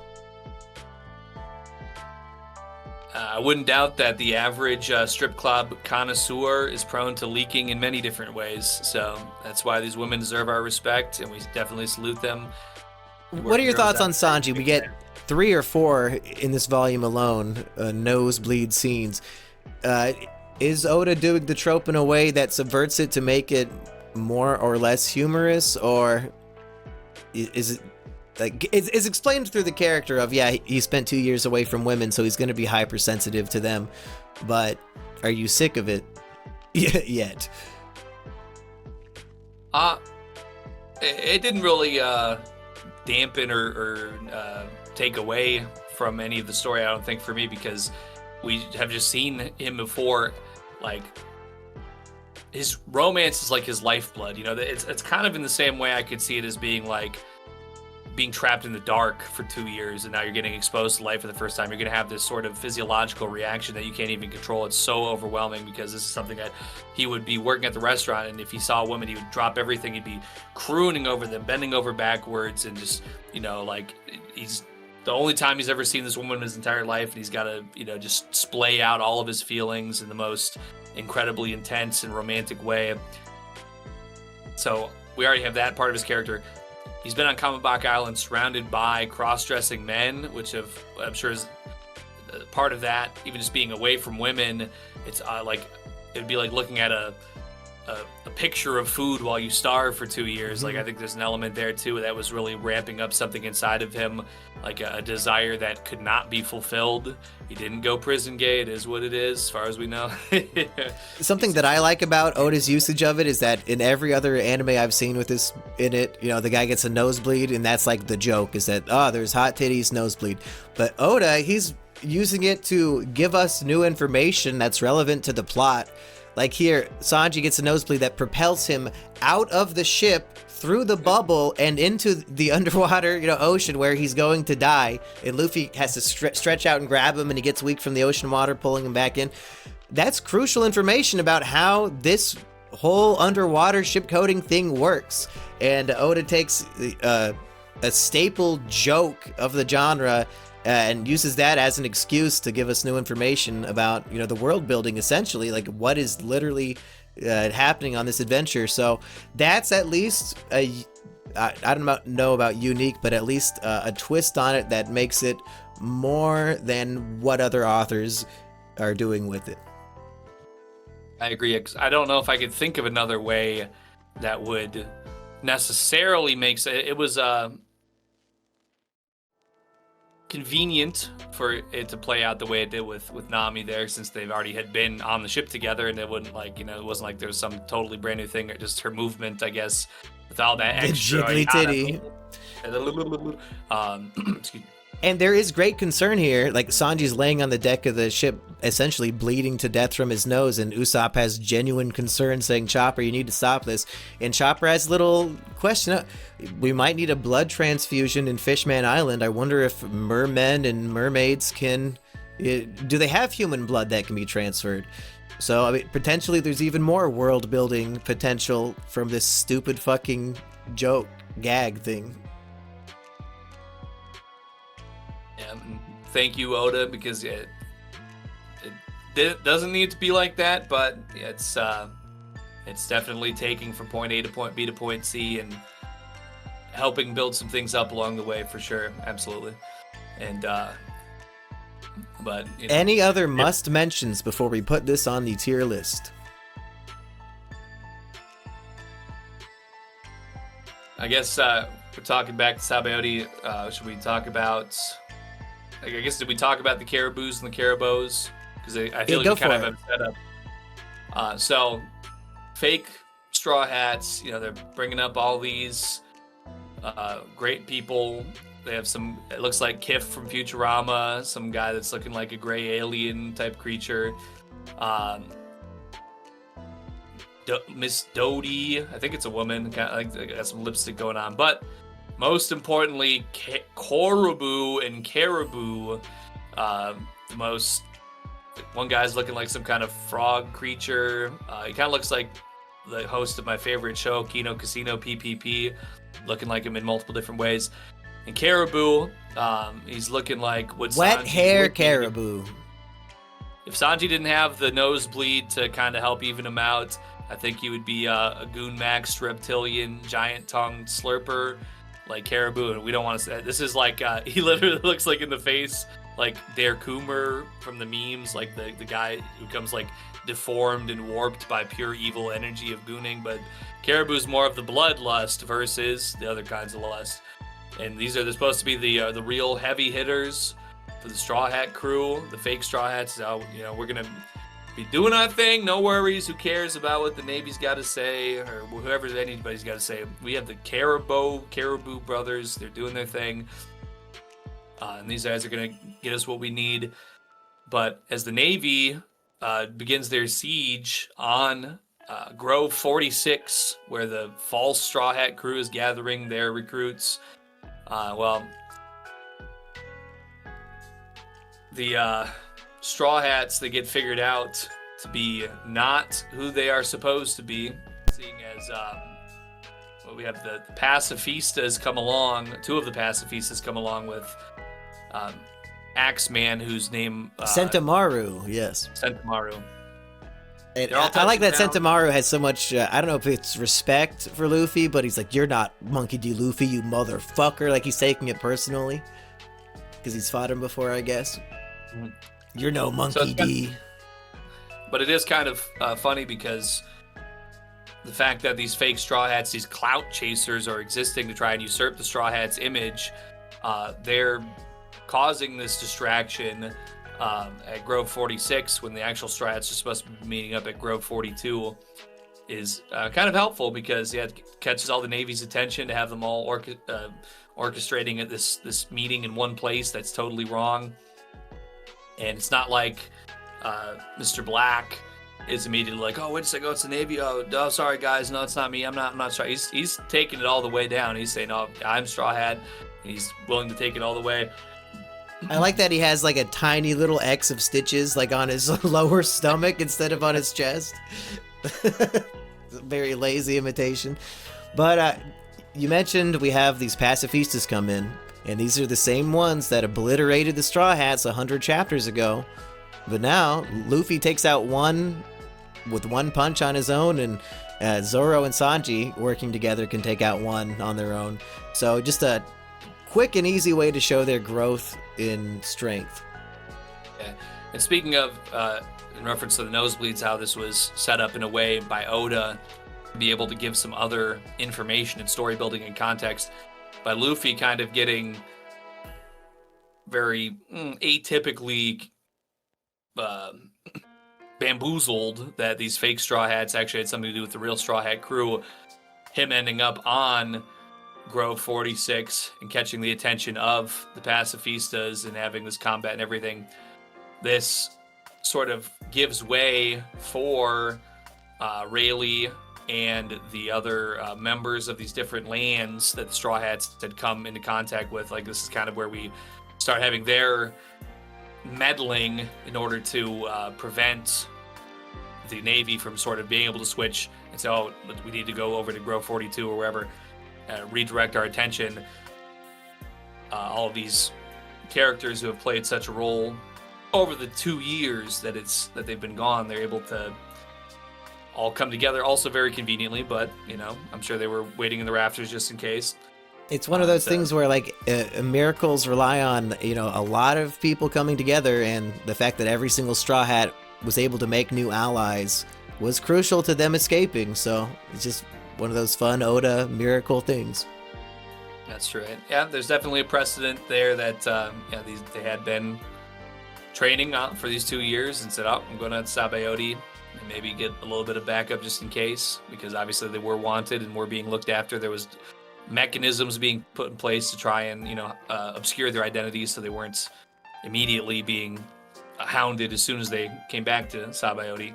I wouldn't doubt that the average strip club connoisseur is prone to leaking in many different ways. So that's why these women deserve our respect, and we definitely salute them. What are your thoughts on Sanji? We get 3 or 4 in this volume alone, nosebleed scenes. Is Oda doing the trope in a way that subverts it to make it more or less humorous, or is it like it's explained through the character of he spent 2 years away from women, so he's going to be hypersensitive to them, but are you sick of it yet? It didn't really dampen or take away from any of the story, I don't think, for me, because we have just seen him before. Like, his romance is like his lifeblood, it's kind of in the same way I could see it as being like being trapped in the dark for 2 years and now you're getting exposed to light for the first time. You're going to have this sort of physiological reaction that you can't even control. It's so overwhelming because this is something that he would be working at the restaurant, and if he saw a woman, he would drop everything. He'd be crooning over them, bending over backwards, and just, like, he's the only time he's ever seen this woman in his entire life, and he's got to, just splay out all of his feelings in the most incredibly intense and romantic way. So we already have that part of his character. He's been on Kamabak Island surrounded by cross-dressing men, which I'm sure is part of that. Even just being away from women, it's it'd be like looking at a picture of food while you starve for 2 years. Mm-hmm. Like, I think there's an element there too that was really ramping up something inside of him, like a desire that could not be fulfilled. He didn't go prison gay. It is what it is, as far as we know. Something that I like about Oda's usage of it is that in every other anime I've seen with this in it, the guy gets a nosebleed, and that's like the joke, is that, there's hot titties, nosebleed. But Oda, he's using it to give us new information that's relevant to the plot. Like here, Sanji gets a nosebleed that propels him out of the ship, through the bubble, and into the underwater, ocean where he's going to die. And Luffy has to stretch out and grab him, and he gets weak from the ocean water, pulling him back in. That's crucial information about how this whole underwater ship coding thing works. And Oda takes a staple joke of the genre and uses that as an excuse to give us new information about, the world building, essentially, like what is literally happening on this adventure. So that's at least I don't know about unique, but at least a twist on it that makes it more than what other authors are doing with it. I agree. I don't know if I could think of another way that would necessarily make it was convenient for it to play out the way it did with Nami there, since they've already had been on the ship together, and it wouldn't it wasn't like there was some totally brand new thing, or just her movement, I guess, with all that extra jiggly titty. Excuse me. And there is great concern here. Like, Sanji's laying on the deck of the ship, essentially bleeding to death from his nose, and Usopp has genuine concern, saying, Chopper, you need to stop this. And Chopper has a little question. We might need a blood transfusion in Fishman Island. I wonder if mermen and mermaids do they have human blood that can be transferred? So, I mean, potentially there's even more world building potential from this stupid fucking joke gag thing. Thank you, Oda, because it doesn't need to be like that, but it's It's definitely taking from point A to point B to point C and helping build some things up along the way for sure. Absolutely. And but you know, Any other must mentions before we put this on the tier list? I guess we're talking back to Sabaody. Should we talk about? I guess did we talk about the Caribous and the Caribous? Because I feel like we kind of have set up. So fake Straw Hats. You know, they're bringing up all these great people. They have some. It looks like Kif from Futurama. Some guy that's looking like a gray alien type creature. Miss Dodie, I think it's a woman, kind of like got some lipstick going on. But most importantly, Korobu and Caribou. The most, one guy's looking like some kind of frog creature. He kind of looks like the host of my favorite show, Kino Casino PPP, looking like him in multiple different ways. And Caribou, he's looking like what wet Sanji hair Caribou. If Sanji didn't have the nosebleed to kind of help even him out, I think he would be a Goon Max reptilian giant tongued slurper like Caribou, and we don't want to say this is like he literally looks like in the face like Dare Coomer from the memes, like the guy who comes like deformed and warped by pure evil energy of gooning. But Caribou's more of the bloodlust versus the other kinds of lust, and these are supposed to be the real heavy hitters for the Straw Hat crew, the fake Straw Hats. So, you know, we're gonna be doing our thing. No worries. Who cares about what the Navy's got to say or whoever anybody's got to say? We have the Caribou brothers. They're doing their thing. And these guys are going to get us what we need. But as the Navy begins their siege on Grove 46, where the false Straw Hat crew is gathering their recruits, the Straw Hats, they get figured out to be not who they are supposed to be, seeing as we have the pacifistas come along. Two of the pacifistas come along with Axeman, whose name Sentomaru, yes. Sentomaru. And I like that Sentomaru has so much, I don't know if it's respect for Luffy, but he's like, you're not Monkey D. Luffy, you motherfucker. Like, he's taking it personally. Because he's fought him before, I guess. Mm-hmm. You're no Monkey D. But it is kind of funny because the fact that these fake Straw Hats, these clout chasers, are existing to try and usurp the Straw Hats' image, they're causing this distraction at Grove 46 when the actual Straw Hats are supposed to be meeting up at Grove 42 is kind of helpful because it catches all the Navy's attention to have them all orchestrating at this meeting in one place. That's totally wrong. And it's not like Mr. Black is immediately like, oh, wait a second, oh, it's the Navy. Oh, sorry, guys. No, it's not me. I'm not sorry. He's taking it all the way down. He's saying, oh, I'm Straw Hat. And he's willing to take it all the way. I like that he has like a tiny little X of stitches like on his lower stomach instead of on his chest. Very lazy imitation. But you mentioned we have these pacifistas come in. And these are the same ones that obliterated the Straw Hats 100 chapters ago. But now, Luffy takes out one with one punch on his own, and Zoro and Sanji working together can take out one on their own. So just a quick and easy way to show their growth in strength. Yeah. And speaking of, in reference to the nosebleeds, how this was set up in a way by Oda to be able to give some other information and story building and context, by Luffy kind of getting very atypically bamboozled that these fake Straw Hats actually had something to do with the real Straw Hat crew, him ending up on Grove 46 and catching the attention of the pacifistas and having this combat and everything. This sort of gives way for Rayleigh and the other members of these different lands that the Straw Hats had come into contact with. Like, this is kind of where we start having their meddling in order to prevent the Navy from sort of being able to switch and say, oh, we need to go over to Grove 42 or wherever, redirect our attention. All of these characters who have played such a role over the 2 years that they've been gone, they're able to all come together also very conveniently, but, I'm sure they were waiting in the rafters just in case. It's one of those things where, like, miracles rely on, a lot of people coming together, and the fact that every single Straw Hat was able to make new allies was crucial to them escaping. So it's just one of those fun Oda miracle things. That's right. Yeah, there's definitely a precedent there that they had been training for these 2 years and said, I'm going to Sabaody and maybe get a little bit of backup just in case, because obviously they were wanted and were being looked after. There was mechanisms being put in place to try and obscure their identities so they weren't immediately being hounded as soon as they came back to Sabaody.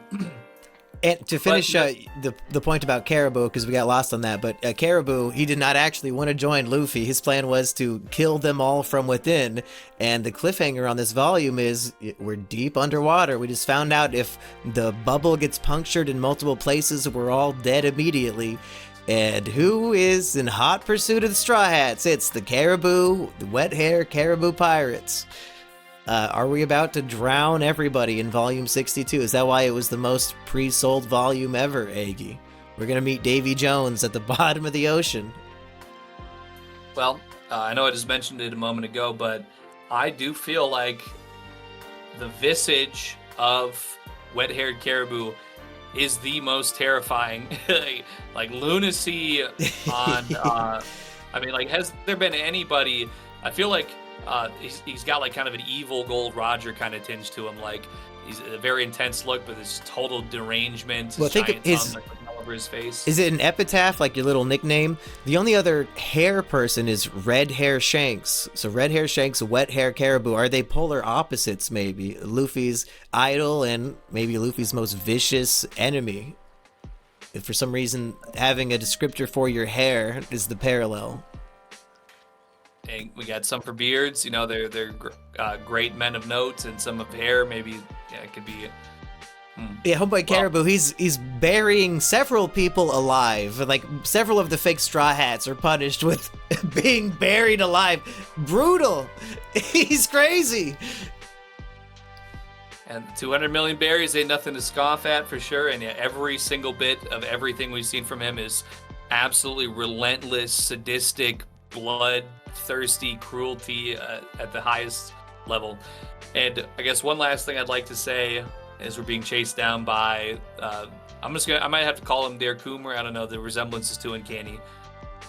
And to finish the point about Caribou, because we got lost on that, but Caribou, he did not actually want to join Luffy. His plan was to kill them all from within, and the cliffhanger on this volume is we're deep underwater. We just found out if the bubble gets punctured in multiple places, we're all dead immediately. And who is in hot pursuit of the Straw Hats? It's the Caribou, the Wet Hair Caribou Pirates. Are we about to drown everybody in volume 62? Is that why it was the most pre-sold volume ever, Aggie? We're going to meet Davy Jones at the bottom of the ocean. Well, I know I just mentioned it a moment ago, but I do feel like the visage of Wet-Haired Caribou is the most terrifying. Like lunacy on... has there been anybody... I feel like he's got like kind of an evil Gold Roger kind of tinge to him. Like he's a very intense look, but this total derangement. Well, think of his all over his face. Is it an epitaph, like your little nickname? The only other hair person is Red Hair Shanks. So Red Hair Shanks, Wet Hair Caribou. Are they polar opposites? Maybe Luffy's idol and maybe Luffy's most vicious enemy. If for some reason having a descriptor for your hair is the parallel. And we got some for beards, they're great men of note, and some of hair, maybe, it could be. Yeah, Homeboy Caribou, he's burying several people alive. Like, several of the fake Straw Hats are punished with being buried alive. Brutal! He's crazy! And 200 million berries ain't nothing to scoff at, for sure, and every single bit of everything we've seen from him is absolutely relentless, sadistic, blood-thirsty cruelty at the highest level. And I guess one last thing I'd like to say is we're being chased down by I might have to call him Der Kummer. I don't know, the resemblance is too uncanny.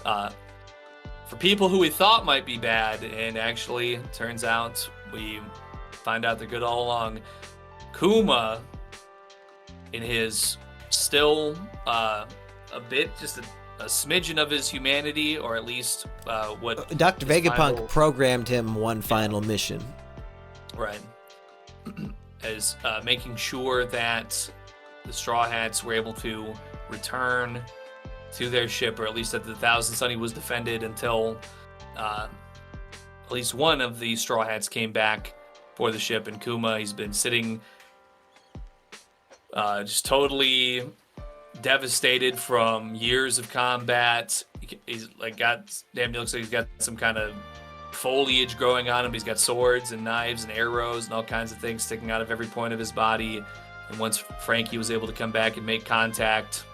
For people who we thought might be bad, and actually turns out we find out they're good all along. Kuma, in his still a bit, just a smidgen of his humanity, or at least what Dr. Vegapunk programmed him one final mission. Right. As making sure that the Straw Hats were able to return to their ship, or at least that the Thousand Sunny was defended until at least one of the Straw Hats came back for the ship. And Kuma, he's been sitting just totally devastated from years of combat. He's like looks like he's got some kind of foliage growing on him. He's got swords and knives and arrows and all kinds of things sticking out of every point of his body. And once Frankie was able to come back and make contact,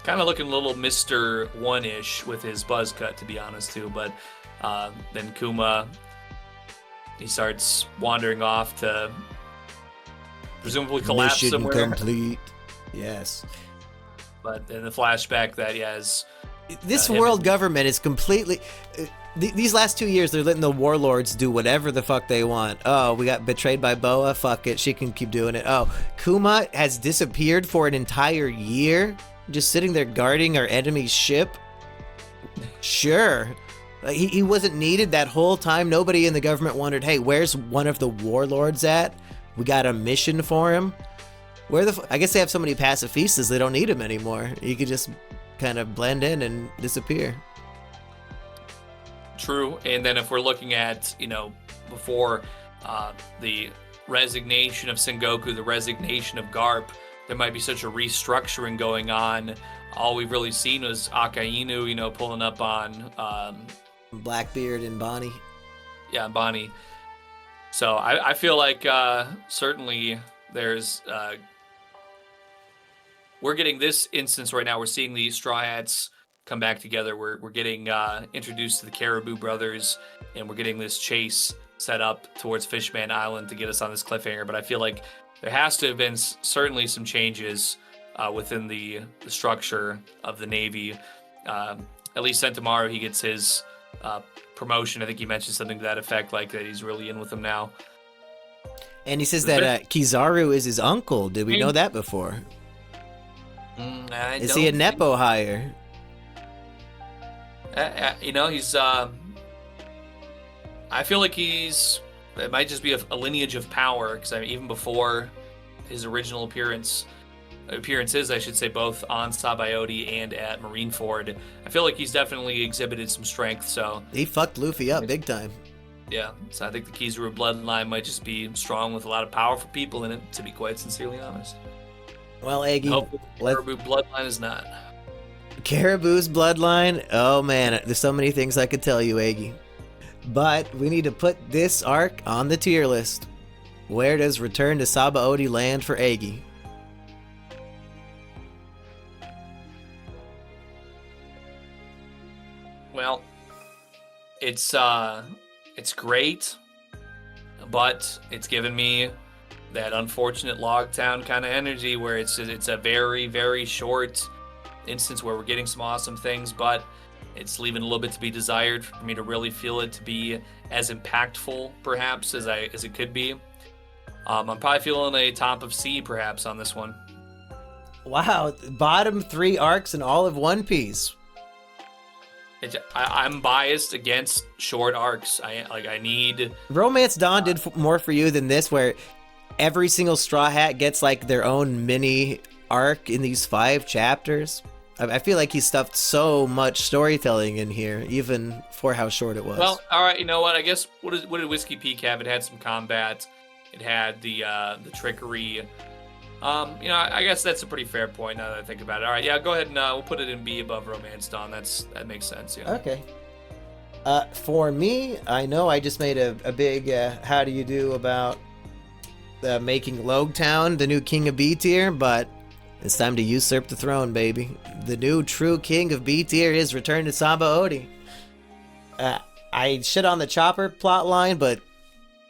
kind of looking a little Mr. One-ish with his buzz cut, to be honest, too. But then Kuma, he starts wandering off to presumably collapse Mission somewhere. Complete. Yes. But in the flashback that he has... This world government is completely... these last 2 years, they're letting the warlords do whatever the fuck they want. Oh, we got betrayed by Boa? Fuck it, she can keep doing it. Oh, Kuma has disappeared for an entire year? Just sitting there guarding our enemy's ship? Sure. He wasn't needed that whole time. Nobody in the government wondered, hey, where's one of the warlords at? We got a mission for him? I guess they have so many pacifistas, they don't need him anymore. He could just kind of blend in and disappear. True. And then if we're looking at, before the resignation of Sengoku, the resignation of Garp, there might be such a restructuring going on. All we've really seen was Akainu, pulling up on... Blackbeard and Bonnie. Yeah, Bonnie. So I feel like certainly there's we're getting this instance right now. We're seeing the Straw Hats come back together. We're getting introduced to the Caribou brothers, and we're getting this chase set up towards Fishman Island to get us on this cliffhanger. But I feel like there has to have been certainly some changes within the structure of the Navy. At least Sentomaru, he gets his promotion. I think he mentioned something to that effect, like that he's really in with them now. And he says that Kizaru is his uncle. Did we know that before? Is he a Nepo hire? He's. I feel like it might just be a lineage of power, because even before his original appearances, I should say, both on Sabaody and at Marineford, I feel like he's definitely exhibited some strength. So he fucked Luffy up big time. Yeah, so I think the Kizaru bloodline might just be strong with a lot of powerful people in it, to be quite sincerely honest. Well, Eggy, hopefully Caribou bloodline is not. Caribou's bloodline? Oh man, there's so many things I could tell you, Eggy. But we need to put this arc on the tier list. Where does Return to Sabaody land for Eggy? Well, it's great, but it's given me that unfortunate Logtown kind of energy where it's a very, very short instance where we're getting some awesome things, but it's leaving a little bit to be desired for me to really feel it to be as impactful, perhaps, as it could be. I'm probably feeling a top of C, perhaps, on this one. Wow, bottom 3 arcs in all of One Piece. I'm biased against short arcs. I need... Romance Dawn did more for you than this, where every single Straw Hat gets like their own mini arc in these 5 chapters. I feel like he stuffed so much storytelling in here, even for how short it was. Well, all right, you know what? I guess what did Whiskey Peak have? It had some combat. It had the trickery. I guess that's a pretty fair point now that I think about it. All right, yeah, go ahead and we'll put it in B above Romance Dawn. That makes sense. Yeah. Okay. For me, I know I just made a big how do you do about making Logtown the new king of B tier, but it's time to usurp the throne, baby. The new true king of B tier is Return to Sabaody. I shit on the Chopper plotline, but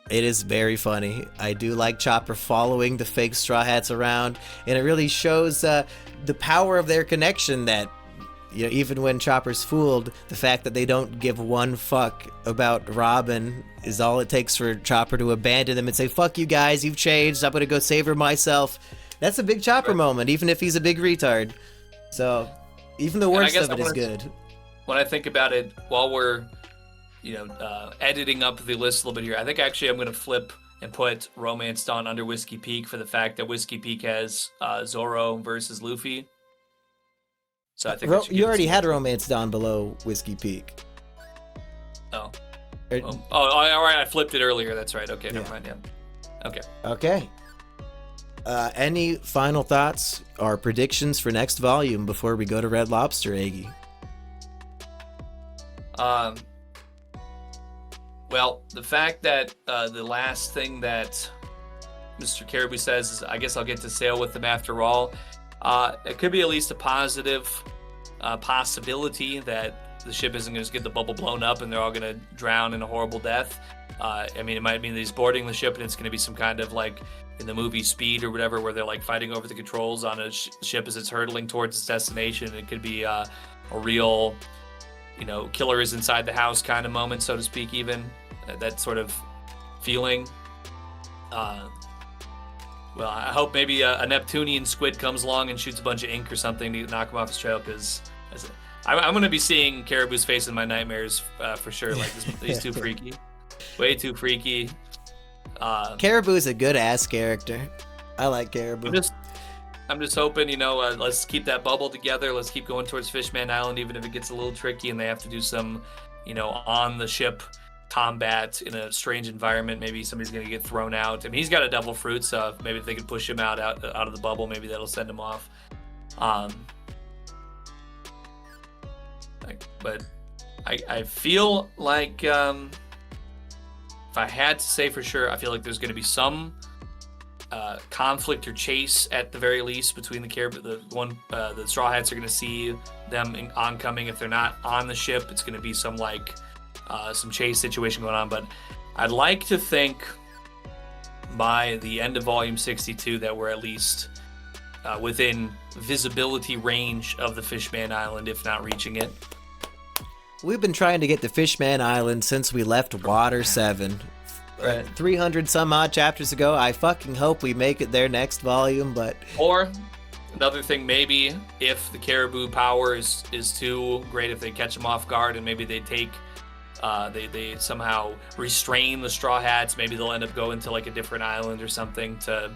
it is very funny. I do like Chopper following the fake Straw Hats around, and it really shows the power of their connection that, even when Chopper's fooled, the fact that they don't give one fuck about Robin is all it takes for Chopper to abandon them and say, fuck you guys, you've changed, I'm gonna go save her myself. That's a big Chopper moment, even if he's a big retard. So, even the worst of it is good. When I think about it, while we're editing up the list a little bit here, I think actually I'm going to flip and put Romance Dawn under Whiskey Peak for the fact that Whiskey Peak has Zoro versus Luffy. So I think you already had Romance Dawn below Whiskey Peak. Oh. All right. I flipped it earlier. That's right. Okay, never mind. Yeah. Okay. Any final thoughts or predictions for next volume before we go to Red Lobster, Eggy? Well, the fact that the last thing that Mr. Caribou says is, I guess I'll get to sail with them after all. It could be at least a positive possibility that the ship isn't going to get the bubble blown up and they're all going to drown in a horrible death. It might mean that he's boarding the ship and it's going to be some kind of like in the movie Speed or whatever, where they're like fighting over the controls on a ship as it's hurtling towards its destination. It could be a real, killer is inside the house kind of moment, so to speak, even that sort of feeling. Well, I hope maybe a Neptunian squid comes along and shoots a bunch of ink or something to knock him off his trail, because I'm going to be seeing Caribou's face in my nightmares for sure. Like, he's too freaky. Way too freaky. Caribou is a good ass character. I like Caribou. I'm just hoping, let's keep that bubble together. Let's keep going towards Fishman Island, even if it gets a little tricky and they have to do some, on the ship combat in a strange environment. Maybe somebody's going to get thrown out. I mean, he's got a devil fruit, so maybe if they can push him out of the bubble, maybe that'll send him off. But I feel like if I had to say for sure, I feel like there's going to be some conflict or chase at the very least between the Caribou. The Straw Hats are going to see them oncoming. If they're not on the ship, it's going to be some chase situation going on. But I'd like to think by the end of Volume 62 that we're at least within visibility range of the Fishman Island, if not reaching it. We've been trying to get to Fishman Island since we left Water 7. Right. 300 some odd chapters ago. I fucking hope we make it there next volume, but... Or, another thing, maybe if the Caribou power is too great, if they catch them off guard and maybe they take... they somehow restrain the Straw Hats, maybe they'll end up going to like a different island or something to...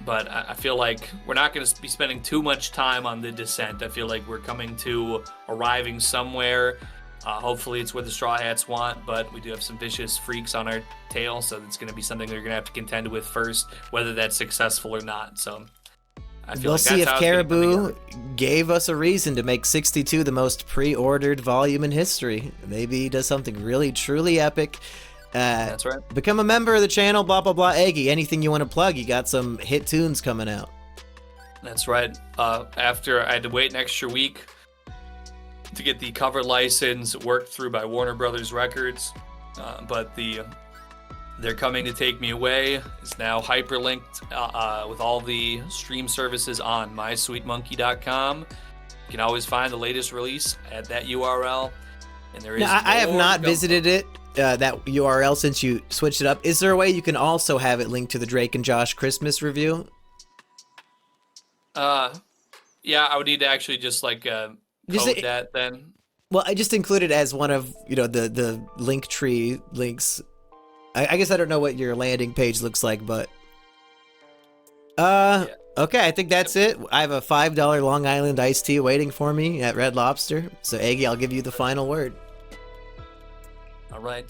But I feel like we're not going to be spending too much time on the descent. I feel like we're arriving somewhere. Hopefully it's where the Straw Hats want, but we do have some vicious freaks on our tail, so it's going to be something they're going to have to contend with first, whether that's successful or not. So I feel we'll like see that's if Caribou gave us a reason to make 62 the most pre-ordered volume in history. Maybe he does something really, truly epic. That's right. Become a member of the channel, blah, blah, blah. Eggy, anything you want to plug? You got some hit tunes coming out. That's right. After I had to wait an extra week to get the cover license worked through by Warner Brothers Records, but They're Coming to Take Me Away is now hyperlinked with all the stream services on mysweetmonkey.com. You can always find the latest release at that URL. And there is I have not visited it, that URL, since you switched it up. Is there a way you can also have it linked to the Drake and Josh Christmas review? Yeah, I would need to actually just code that then. Well, I just include it as one of, the link tree links. I guess I don't know what your landing page looks like, but Yeah. Okay, I think that's it. I have a $5 Long Island iced tea waiting for me at Red Lobster. So Eggy, I'll give you the final word. All right,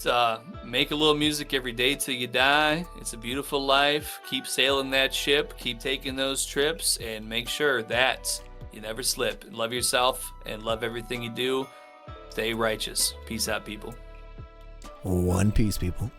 make a little music every day till you die. It's a beautiful life. Keep sailing that ship, keep taking those trips, and make sure that you never slip. Love yourself and love everything you do. Stay righteous. Peace out, people. One piece, people.